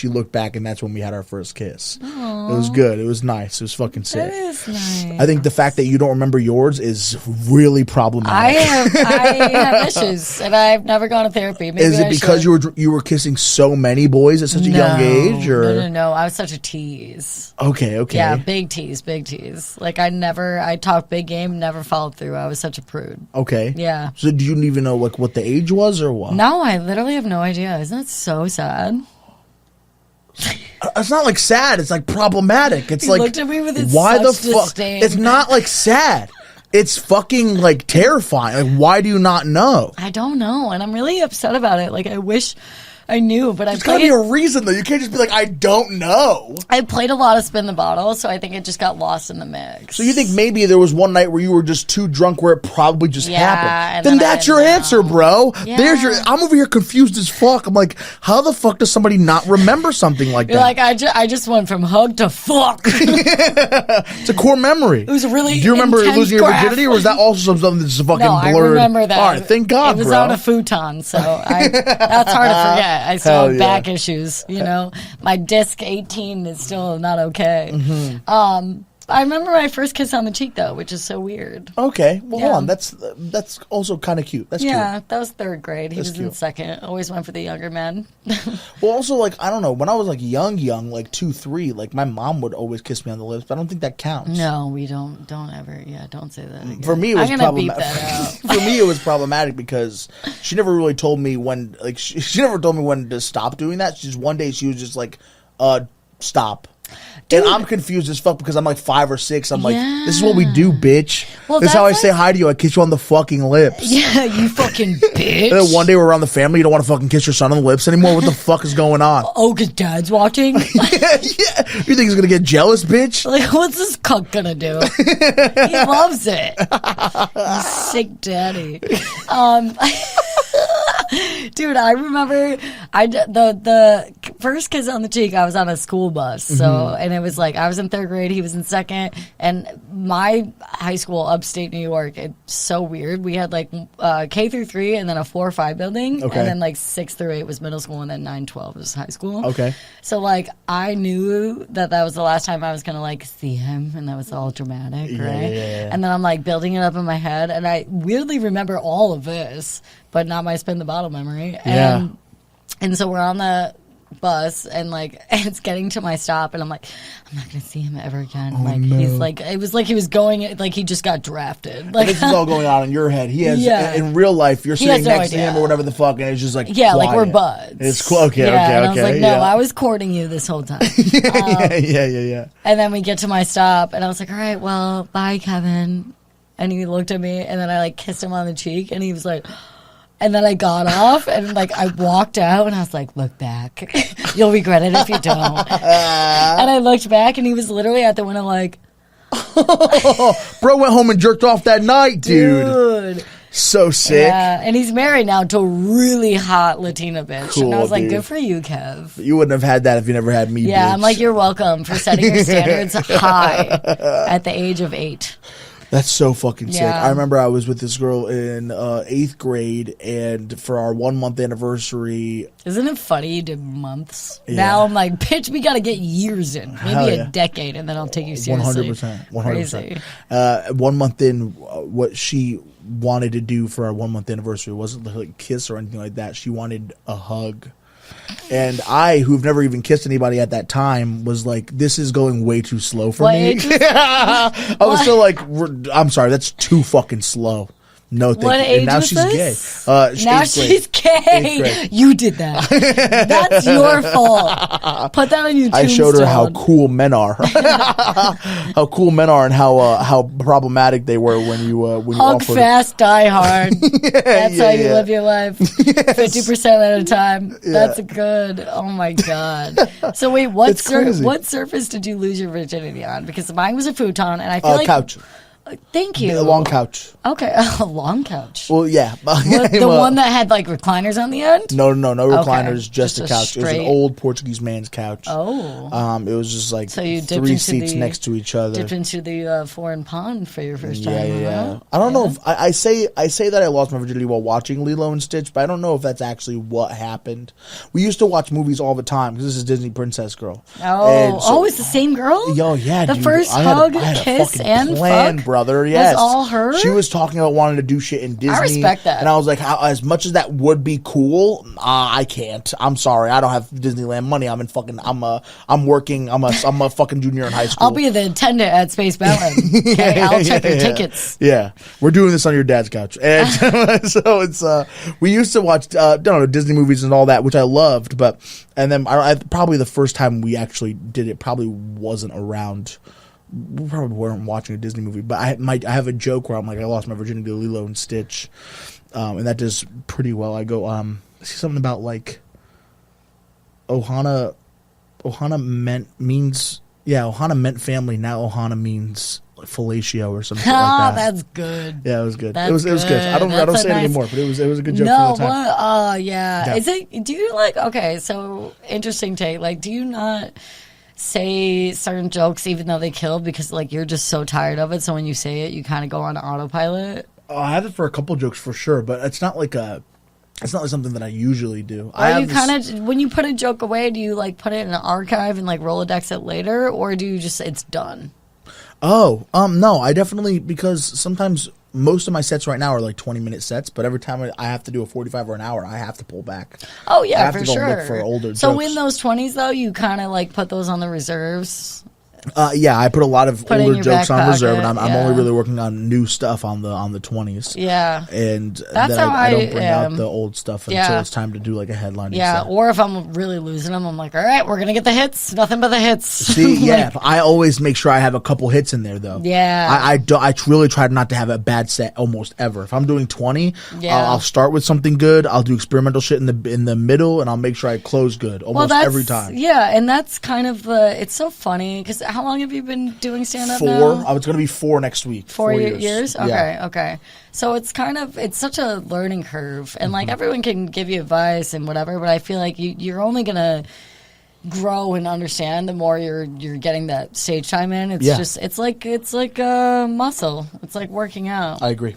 looked back, and that's when we had our first kiss. Aww. It was good. It was nice. It was fucking sick. That is nice. I think the fact that you don't remember yours is really problematic. I have issues, and I've never gone to therapy. Maybe Is it I because should. you were kissing so many boys at such a young age, or No. I was such a tease. Okay. Yeah, big tease. Like I talked big game, never followed through. I was such a prude. Okay. Yeah. So do you even know like what the age was or what? No, I literally have no idea. Isn't that so sad? It's not like sad. It's like problematic. It's He like looked at me with his why the such fuck? disdain. It's not like sad. It's fucking like terrifying. Like why do you not know? I don't know, and I'm really upset about it. Like I wish I knew, but There's gotta be a reason, though. You can't just be like, I don't know. I played a lot of Spin the Bottle, so I think it just got lost in the mix. So you think maybe there was one night where you were just too drunk where it probably just happened? Then that's your answer, bro. Yeah. I'm over here confused as fuck. I'm like, how the fuck does somebody not remember something like You're that? like, I just went from hug to fuck. It's a core memory. It was really Do you remember intense losing your graph. virginity, or was that also something that's fucking No, blurred? I remember that. All right, thank God, it was bro. on a futon, so that's hard to forget. I still Hell have yeah. back issues, you know. My disc 18 is still not okay. I remember my first kiss on the cheek, though, which is so weird. Okay, well, Yeah. hold on. That's also kind of cute. That's cute. Yeah, that was third grade. He That's was in cute. second. Always went for the younger men. Well, also, like, I don't know. When I was, like, young, like 2, 3, like, my mom would always kiss me on the lips, but I don't think that counts. No, we don't ever. Yeah, don't say that again. For me, it was I'm gonna beep problematic. that out. For me, it was problematic because she never really told me when, like, she never told me when to stop doing that. She just, one day, she was just like, stop. Dude. And I'm confused as fuck because I'm like 5 or 6. I'm like, Yeah. this is what we do, bitch. Well, this is how I that's say like- hi to you. I kiss you on the fucking lips. Yeah, you fucking bitch. And then one day we're around the family. You don't want to fucking kiss your son on the lips anymore. What the fuck is going on? Oh, because dad's watching? yeah. You think he's gonna get jealous, bitch? Like, what's this cuck gonna do? He loves it. You sick daddy. Dude, I remember the first kiss on the cheek. I was on a school bus, and it was like I was in third grade, he was in second, and my high school, upstate New York, it's so weird. We had like K through 3, and then a 4 or 5 building, Okay. and then like 6 through 8 was middle school, and then 9, 12 was high school. Okay. So like I knew that was the last time I was gonna like see him, and that was all dramatic, right? Yeah. And then I'm like building it up in my head, and I weirdly remember all of this, but not my Spin the Bottle memory. Yeah. And so we're on the bus, and like it's getting to my stop, and I'm like, I'm not gonna see him ever again. Like no. he's like, it was like he was going, like he just got drafted. Like This is all going on in your head. He has Yeah. in real life. You're He sitting has no next to him idea. or whatever the fuck, and it's just like yeah, like we're quiet. buds. It's cool. Okay, yeah, okay, and I was like, no, yeah. I was courting you this whole time. yeah. And then we get to my stop, and I was like, all right, well, bye, Kevin. And he looked at me, and then I like kissed him on the cheek, and he was like, and then I got off, and like I walked out, and I was like, look back. You'll regret it if you don't. And I looked back, and he was literally at the window like, Bro went home and jerked off that night, dude. So sick. Yeah, and he's married now to a really hot Latina bitch. Cool, and I was like, dude. good for you, Kev. You wouldn't have had that if you never had me. Yeah, bitch. I'm like, you're welcome for setting your standards high at the age of 8. That's so fucking sick. Yeah. I remember I was with this girl in 8th grade, and for our 1-month anniversary, Isn't it funny you did months? Yeah. Now I'm like, bitch, we got to get years in. Maybe Hell a yeah. decade, and then I'll take you seriously. 100%. Crazy. 1 month in, what she wanted to do for our 1-month anniversary wasn't like kiss or anything like that. She wanted a hug. And I, who've never even kissed anybody at that time, was like, this is going way too slow for What me. age was- I was still like, I'm sorry, that's too fucking slow. No, thank What you. age And now was she's this? gay. Now 8th grade. she's 8th gay. grade. You did that. That's your fault. Put that on your I showed her how tombstone. cool men are, how cool men are, and how problematic they were when you Hug offered. fast, die hard. That's how you yeah. live your life. 50% at a time. That's good. Oh my god. So wait, It's crazy. what surface did you lose your virginity on? Because mine was a futon, and I feel like Couch, Thank you. a long couch. Okay, a long couch. Well, yeah, What, the one that had like recliners on the end. No recliners, Okay. just Just a a couch. It was an straight- old Portuguese man's couch. Oh. It was just like So you dipped 3 into seats the- next to each other. Dipped into the foreign pond for your first time. Yeah. huh? I don't know if I say that I lost my virginity while watching Lilo and Stitch, but I don't know if that's actually what happened. We used to watch movies all the time because this is Disney Princess Girl. Oh, it's the same girl? Yo, yeah, The dude. first I had hug, I had a kiss, fucking and plan, fuck? brother. Yes, all her? She was talking about wanting to do shit in Disney. respect that. and I was like, as much as that would be cool, I can't. I'm sorry, I don't have Disneyland money. I'm working. I'm a fucking junior in high school. I'll be the attendant at Space Mountain. Okay, I'll check your tickets. Yeah, we're doing this on your dad's couch, and so it's we used to watch Disney movies and all that, which I loved, and then I probably the first time we actually did it probably wasn't around. We probably weren't watching a Disney movie, but I have a joke where I'm like, I lost my virginity to Lilo and Stitch, and that does pretty well. I go, I see something about like Ohana meant family. Now Ohana means fellatio or something like that. That's good. Yeah, it was good. That's It was good. I don't say it anymore, but it was a good joke for the time. Yeah. Is it? Do you like? Okay, so interesting take. Like, do you not say certain jokes even though they kill because like you're just so tired of it? So when you say it, you kind of go on autopilot. I have it for a couple jokes for sure, but it's not like something that I usually do. Or you kind of, when you put a joke away, do you like put it in an archive and like Rolodex it later, or do you just it's done? Oh, no, I definitely, because sometimes most of my sets right now are like 20-minute sets, but every time I have to do a 45 or an hour, I have to pull back. Oh yeah, I have for to go sure. look for older so jokes. in those 20s though, you kind of like put those on the reserves. Yeah, I put a lot of older jokes on reserve, and I'm yeah. only really working on new stuff on the 20s. Yeah, and that's then how I don't bring out the old stuff until yeah. it's time to do like a headline. Yeah, or if I'm really losing them, I'm like, all right, we're gonna get the hits, nothing but the hits. See, yeah, I always make sure I have a couple hits in there though. Yeah, I really try not to have a bad set almost ever. If I'm doing 20, yeah. I'll start with something good. I'll do experimental shit in the middle, and I'll make sure I close good almost every time. Yeah, and that's kind of it's so funny because how long have you been doing stand-up 4. now? It's going to be 4 next week. 4 years? Okay, yeah. okay. So it's it's such a learning curve, and like everyone can give you advice and whatever, but I feel like you're only gonna grow and understand the more you're getting that stage time in. It's just it's like a muscle. It's like working out. I agree.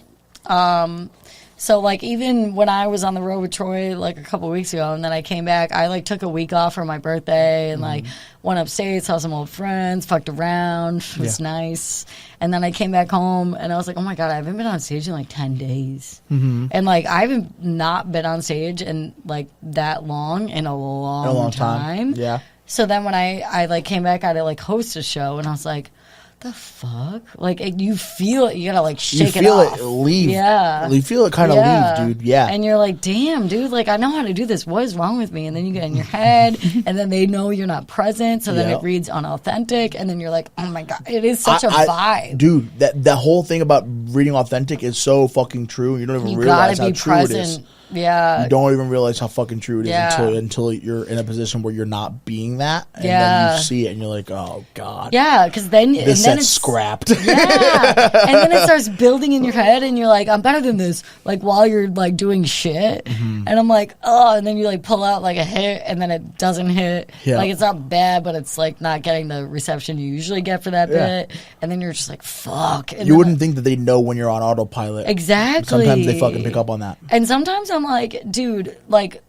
So, like, even when I was on the road with Troy, like, a couple weeks ago, and then I came back, I, like, took a week off for my birthday and, like, went upstate, saw some old friends, fucked around. It was nice. And then I came back home, and I was like, oh, my God, I haven't been on stage in, like, 10 days. Mm-hmm. And, like, I haven't not been on stage in, like, that long in a long time. Yeah. So then when I like, came back, I had to, like, host a show, and I was like, the fuck? Like, you feel it. You gotta, like, shake it off. You feel it leave. Yeah. You feel it kind of leave, dude. Yeah. And you're like, damn, dude, like, I know how to do this. What is wrong with me? And then you get in your head, and then they know you're not present, so then it reads unauthentic, and then you're like, oh, my God. It is such a vibe. Dude, that whole thing about reading authentic is so fucking true. You don't even realize how true it is. Yeah. You don't even realize how fucking true it is until you're in a position where you're not being that. And then you see it and you're like, oh, God. Yeah, because then it's scrapped. Yeah. And then it starts building in your head and you're like, I'm better than this. Like, while you're, like, doing shit. Mm-hmm. And I'm like, oh, and then you, like, pull out, like, a hit and then it doesn't hit. Yeah. Like, it's not bad, but it's, like, not getting the reception you usually get for that bit. And then you're just like, fuck. And you wouldn't think that they know when you're on autopilot. Exactly. Sometimes they fucking pick up on that. And sometimes I'm like, dude, like,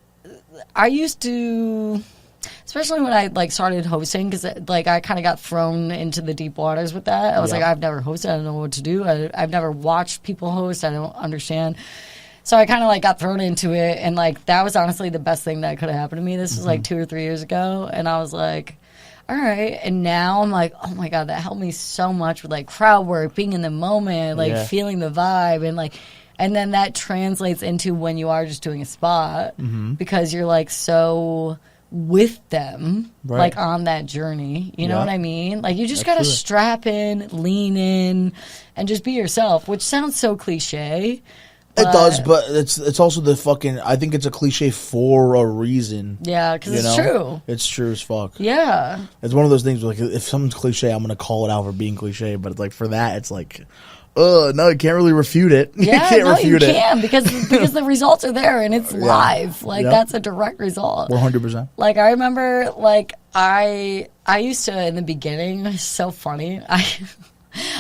I used to, especially when I, like, started hosting, because, like, I kind of got thrown into the deep waters with that. I was like, I've never hosted. I don't know what to do. I've never watched people host. I don't understand. So I kind of, like, got thrown into it, and, like, that was honestly the best thing that could have happened to me. This was, like, 2 or 3 years ago, and I was like, all right. And now I'm like, oh, my God, that helped me so much with, like, crowd work, being in the moment, like, feeling the vibe, and, like, and then that translates into when you are just doing a spot because you're, like, so with them, like, on that journey. You know what I mean? Like, you just got to strap in, lean in, and just be yourself, which sounds so cliche. It does, but it's also the fucking, I think it's a cliche for a reason. Yeah, because it's true. It's true as fuck. Yeah. It's one of those things where, like, if something's cliche, I'm going to call it out for being cliche, but, like, for that, it's like, no, you can't really refute it. Yeah, you can because the results are there and it's live. Like, that's a direct result. 100%. Like, I remember, like, I used to, in the beginning, it's so funny,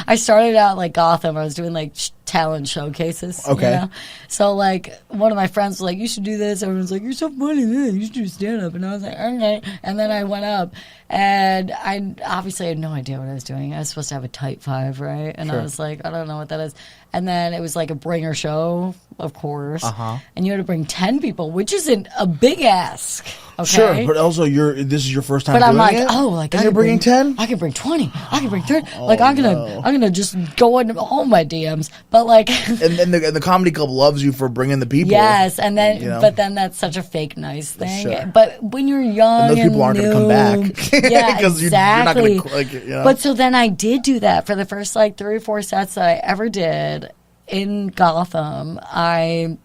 I started out, like, Gotham. I was doing, like, talent showcases. Okay. You know? So, like, one of my friends was like, you should do this. Everyone's like, you're so funny, man. You should do stand-up. And I was like, okay. And then I went up. And I obviously had no idea what I was doing. I was supposed to have a type 5, right? And I was like, I don't know what that is. And then it was, like, a bringer show, of course. And you had to bring 10 people, which isn't a big ask. Okay? Sure, but also this is your first time doing it? But I'm like, it? oh, like, and you're bringing 10? I can bring 20. I can bring 30. Like, I'm gonna just go into all my DMs. But, like... and the comedy club loves you for bringing the people. Yes, and then, but then that's such a fake nice thing. Sure. But when you're young and those people aren't going to come back. Yeah, exactly. You're not going to, But so then I did do that for the first, like, 3 or 4 sets that I ever did in Gotham. I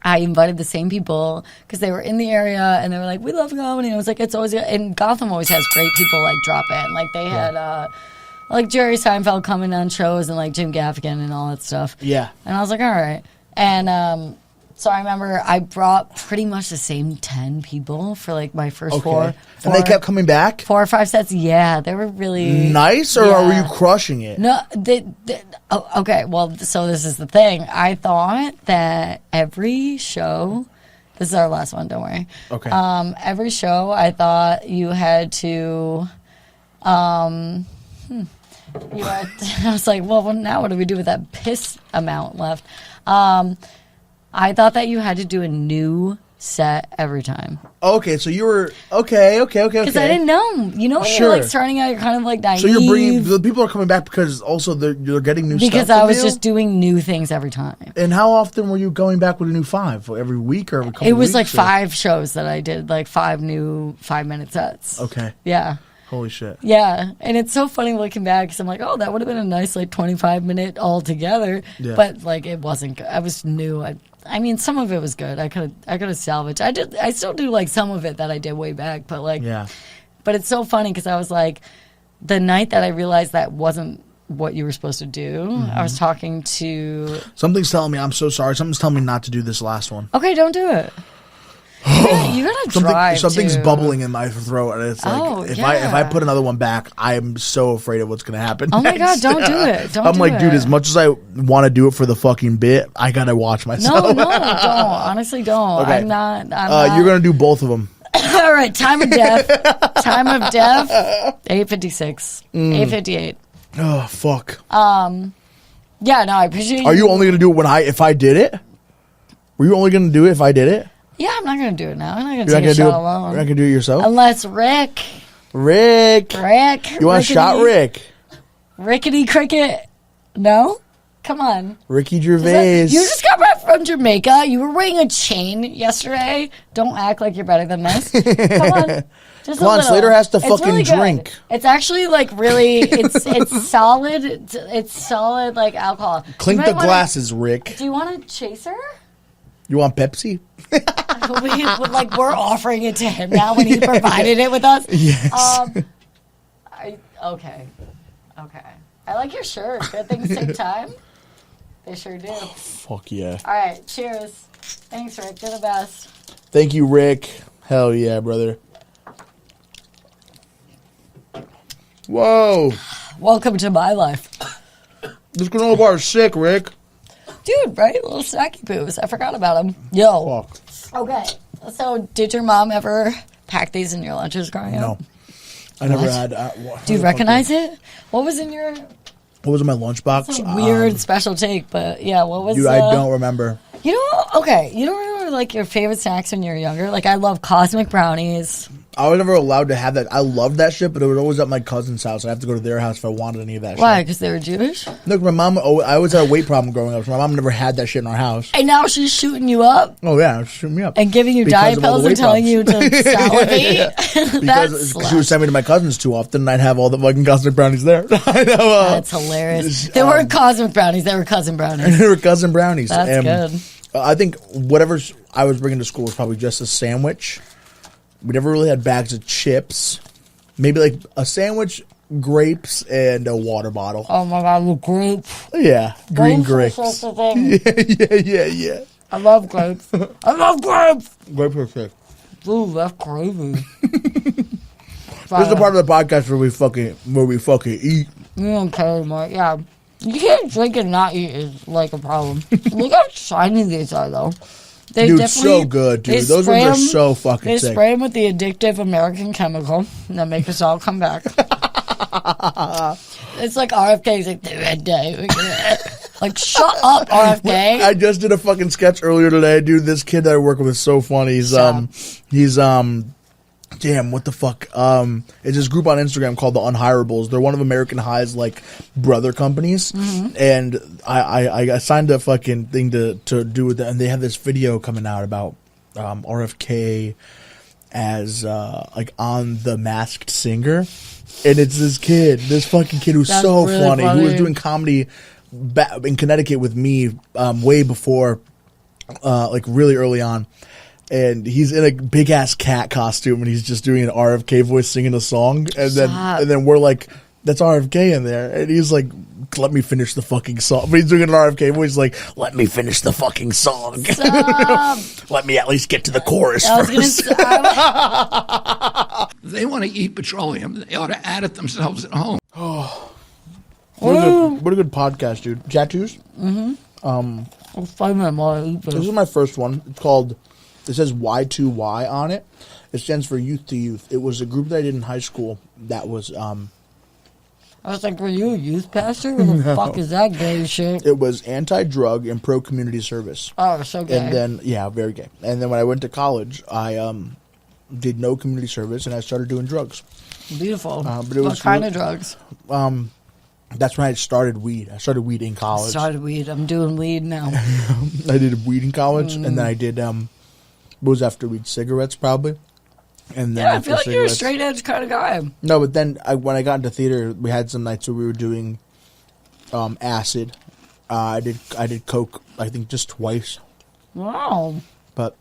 I invited the same people because they were in the area and they were like, we love comedy. And I was like, it's always, and Gotham always has great people like drop in. Like they had, like Jerry Seinfeld coming on shows and like Jim Gaffigan and all that stuff. Yeah. And I was like, all right. And, so I remember I brought pretty much the same 10 people for like my first four. And they kept coming back? 4 or 5 sets. Yeah, they were really nice, or were you crushing it? No, okay. Well, so this is the thing. I thought that every show, this is our last one. Don't worry. Okay. Every show, I thought you had to. I was like, well, now what do we do with that piss amount left? I thought that you had to do a new set every time. Okay, so you were okay. Because I didn't know. You know, when you're like starting out, you're kind of like naive. So you're bringing the people are coming back because also you're getting new stuff. Because I was just doing new things every time. And how often were you going back with a new 5? Every week or every couple? It was weeks, like or? 5 shows that I did, like 5 new 5-minute sets. Okay. Yeah. Holy shit. Yeah, and it's so funny looking back because I'm like, oh, that would have been a nice like 25-minute altogether. Yeah. But like it wasn't good. I was new. I mean, some of it was good. I could have salvaged. I still do like some of it that I did way back, but like, yeah. But it's so funny because I was like, the night that I realized that wasn't what you were supposed to do, I was talking to. Something's telling me I'm so sorry. Something's telling me not to do this last one. Okay, don't do it. You gotta drive. Something's bubbling in my throat, and it's like if I put another one back, I am so afraid of what's gonna happen. Oh my god, don't do it! I'm like, dude, as much as I want to do it for the fucking bit, I gotta watch myself. No, don't. Honestly, don't. Okay. I'm not. You're gonna do both of them. All right, time of death. 8:56. 8:58. Oh fuck. Yeah, no, I appreciate you. Are you only gonna do it if I did it? Were you only gonna do it if I did it? Yeah, I'm not going to do it now. I'm not going to take a shot alone. You're not going to do it yourself? Unless Rick. You want a shot, Rick? Rickety Cricket. No? Come on. Ricky Gervais. You just got back from Jamaica. You were wearing a chain yesterday. Don't act like you're better than this. Come on. Come on, Slater has to fucking really drink. It's actually like really, it's solid. It's solid like alcohol. Clink the glasses, Rick. Do you want a chaser? You want Pepsi? We're offering it to him now when he provided it with us. Yes. Okay. I like your shirt. Good things take time. They sure do. Oh, fuck yeah. All right. Cheers. Thanks, Rick. You're the best. Thank you, Rick. Hell yeah, brother. Whoa. Welcome to my life. This granola bar is sick, Rick. Dude, right? Little snacky poos. I forgot about them. Yo. Fuck. Okay. So, did your mom ever pack these in your lunches growing up? No. I never had. Do you recognize it? What was in your... What was in my lunchbox? That's a weird special take, but yeah, what was... I don't remember. You don't remember like your favorite snacks when you were younger? Like I love cosmic brownies. I was never allowed to have that. I loved that shit, but it was always at my cousin's house. I have to go to their house if I wanted any of that shit. Why? Because they were Jewish? Look, my mom, I always had a weight problem growing up, so my mom never had that shit in our house. And now she's shooting you up? Oh, yeah, she's shooting me up. And giving you diet pills and telling you to salivate? Because she would send me to my cousins too often, and I'd have all the fucking cosmic brownies there. I know, that's hilarious. They weren't cosmic brownies, they were cousin brownies. They were cousin brownies. That's good. I think whatever I was bringing to school was probably just a sandwich. We never really had bags of chips. Maybe like a sandwich, grapes, and a water bottle. Oh my god, the grapes. Yeah, green grapes. Yeah. I love grapes. Grapes are sick. Ooh, that's crazy. This is the part of the podcast where we fucking eat. You don't care anymore. Yeah. You can't drink and not eat is like a problem. Look how shiny these are, though. Dude, so good, dude. Those ones are so fucking sick. They spray them with the addictive American chemical that make us all come back. It's like RFK's like, the red day. Like, shut up, RFK. I just did a fucking sketch earlier today, dude. This kid that I work with is so funny. Damn, what the fuck? It's this group on Instagram called the Unhirables. They're one of American High's like brother companies, and I signed a fucking thing to do with that. And they have this video coming out about RFK as like on The Masked Singer, and it's this fucking kid who's so funny, who was doing comedy in Connecticut with me way before like really early on. And he's in a big ass cat costume, and he's just doing an RFK voice singing a song, and then we're like, "That's RFK in there," and he's like, "Let me finish the fucking song." But he's doing an RFK voice, like, "Let me finish the fucking song. Let me at least get to the chorus first." They want to eat petroleum. They ought to add it themselves at home. What a good podcast, dude. Tattoos. I'll find my mom. This is my first one. It's called. It says Y2Y on it. It stands for Youth to Youth. It was a group that I did in high school that was. I was like, were you a youth pastor? What the fuck is that gay shit? It was anti-drug and pro-community service. Oh, so gay. And then, yeah, very gay. And then when I went to college, I did no community service, and I started doing drugs. Beautiful. But it what was kind of drugs? That's when I started weed. I started weed in college. Started weed. I'm doing weed now. I did weed in college, and then I did, what was after weed? Cigarettes, probably. And then Yeah, I feel like you're a cigarettes- straight edge kind of guy. No, but then when I got into theater, we had some nights where we were doing acid. I did coke, I think, just twice. Wow. But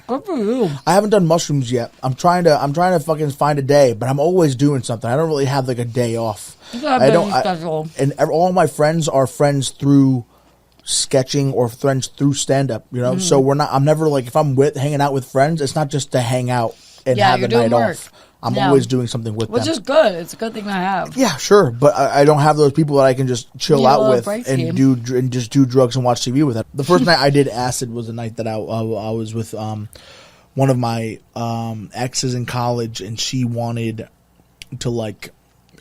Good for you. I haven't done mushrooms yet. I'm trying to fucking find a day, but I'm always doing something. I don't really have like a day off. You got a I busy don't. schedule. And all my friends are friends through sketching or friends through stand up. You know, Mm-hmm. so I'm never like, if I'm hanging out with friends, it's not just to hang out and Yeah, have you're a night doing work. off. I'm Yeah. always doing something with Which them. is good. It's a good thing to have. Yeah, sure, but I don't have those people that I can just chill You need a out little with break and scheme. just do drugs and watch TV with them. The first night I did acid was the night that I was with one of my exes in college, and she wanted to like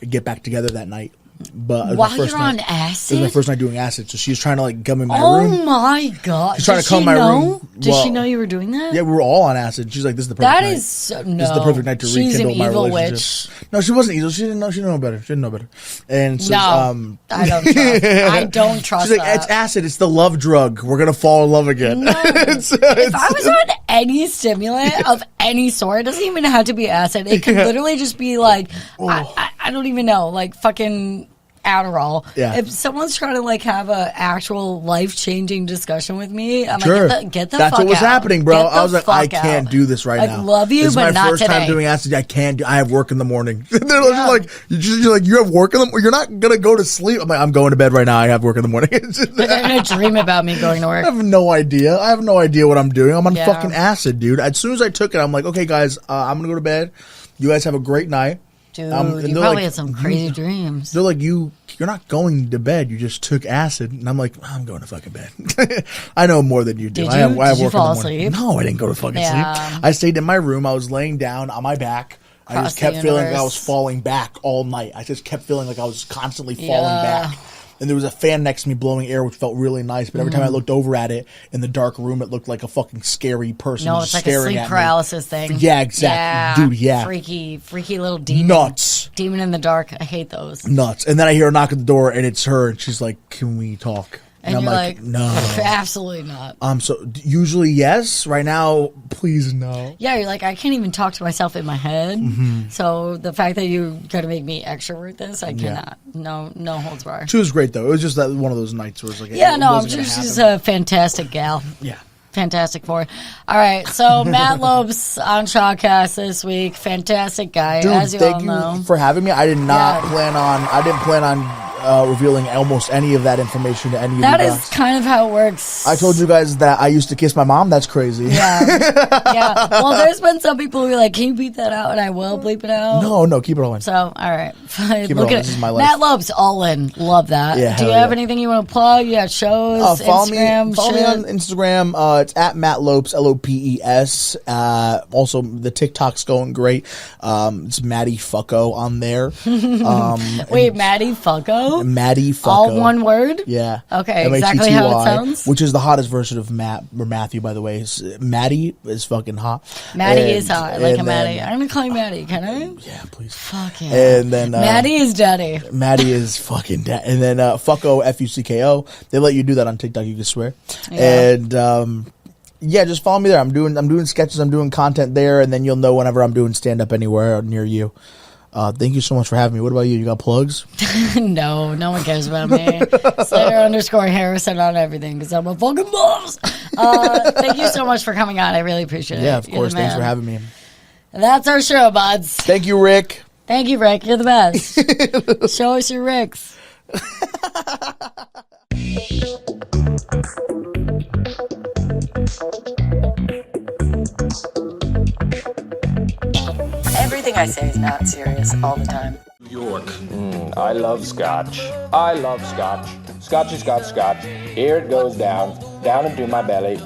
get back together that night. But it was While my first you're on night- acid? it was my first night doing acid, so she was trying to like come in my Oh room. my god! She's trying Did to come she in my know? room. Did Well, she know you were doing that? Yeah, we were all on acid. She's like, "This is the perfect That night. is so, no. This is the perfect night to She's rekindle an my evil relationship." witch. No, she wasn't evil. She didn't know. She didn't know better. She didn't know better. And so, No, I don't trust. I don't trust she's like, that. "It's acid. It's the love drug. We're gonna fall in love again." No. If I was on any stimulant of any sort, it doesn't even have to be acid. It could literally just be like, I don't even know, like fucking Adderall. Yeah. If someone's trying to like have a actual life changing discussion with me, I'm Sure. like, get the That's fuck what was out. happening, bro. Get the I was like, fuck I can't out. do this right Like, now. love you, this is but my not first today. time doing acid. I can't do. I have work in the morning. They're just Yeah. like, you're like, you have work in the. You're not gonna go to sleep. I'm like, I'm going to bed right now. I have work in the morning. It's just- They're gonna dream about me going to I work. have no idea. I have no idea what I'm doing. I'm on Yeah. fucking acid, dude. As soon as I took it, I'm like, okay, guys, I'm gonna go to bed. You guys have a great night. Dude, and you they're probably like, had some crazy dreams. They're like, you're not going to bed. You just took acid. And I'm like, I'm going to fucking bed. I know more than you do. Did I have you? work Did you in the fall morning. asleep? No, I didn't go to fucking Yeah. sleep. I stayed in my room. I was laying down on my back. I Across just kept the feeling like I universe. was falling back all night. I just kept feeling like I was constantly falling Yeah. back. And there was a fan next to me blowing air, which felt really nice. But every time I looked over at it in the dark room, it looked like a fucking scary person No, just it's like a staring sleep at me. paralysis thing. Yeah, exactly. Dude, yeah. Freaky little demon. Nuts. Demon in the dark. I hate those. Nuts. And then I hear a knock at the door, and it's her, and she's like, "Can we talk?" And I'm you're like, no. absolutely not. So usually yes. Right now, please no. Yeah, you're like, I can't even talk to myself in my head. Mm-hmm. So the fact that you're going to make me extrovert this, I cannot. No holds barred. She was great though. It was just that one of those nights where it's like, Yeah, it no, I'm wasn't sure gonna she's happen. a fantastic gal. Yeah. Fantastic for her. All right, so Matt Lopes on Shotcast this week. Fantastic guy, Dude, as you thank all you know. for having me. I did not Yeah. plan on. I didn't plan on revealing almost any of that information to any of That you is guys. kind of how it works. I told you guys that I used to kiss my mom. That's crazy. Yeah. Well, there's been some people who are like, can you beat that out? And I will bleep it out. No, keep it all in. So, all right. it Look on. at This is my life. Matt Lopes, all in. Love that. Yeah, Do you hell have yeah. anything you want to plug? You got shows, Follow Instagram, follow me shit? on Instagram. It's at Matt Lopes, Lopes. Also, the TikTok's going great. It's Maddie Fucko on there. Wait, Maddie Fucko? Maddie Fucko. All one word? Yeah. Okay, exactly how it MATTY, sounds. Which is the hottest version of Matt or Matthew, by the way. Maddie is fucking hot. Maddie And- is hot. I like a and Maddie. then- I'm going to call you Maddie. Can I? Yeah, please. Fuck yeah. And then Maddie is daddy. Maddie is fucking dead. And then Fucko, Fucko. They let you do that on TikTok. You can swear. Yeah. And yeah, just follow me there. I'm doing sketches. I'm doing content there, and then you'll know whenever I'm doing stand up anywhere near you. Thank you so much for having me. What about you? You got plugs? No one cares about me. Slater_Harrison on everything because I'm a fucking boss. Thank you so much for coming on. I really appreciate it. Yeah, of course. Thanks for having me. That's our show, buds. Thank you, Rick. Thank you, Rick. You're the best. Show us your Ricks. Everything I say is not serious all the time. York. I love scotch. I love scotch. Scotchy, scotch, scotch. Here it goes down into my belly.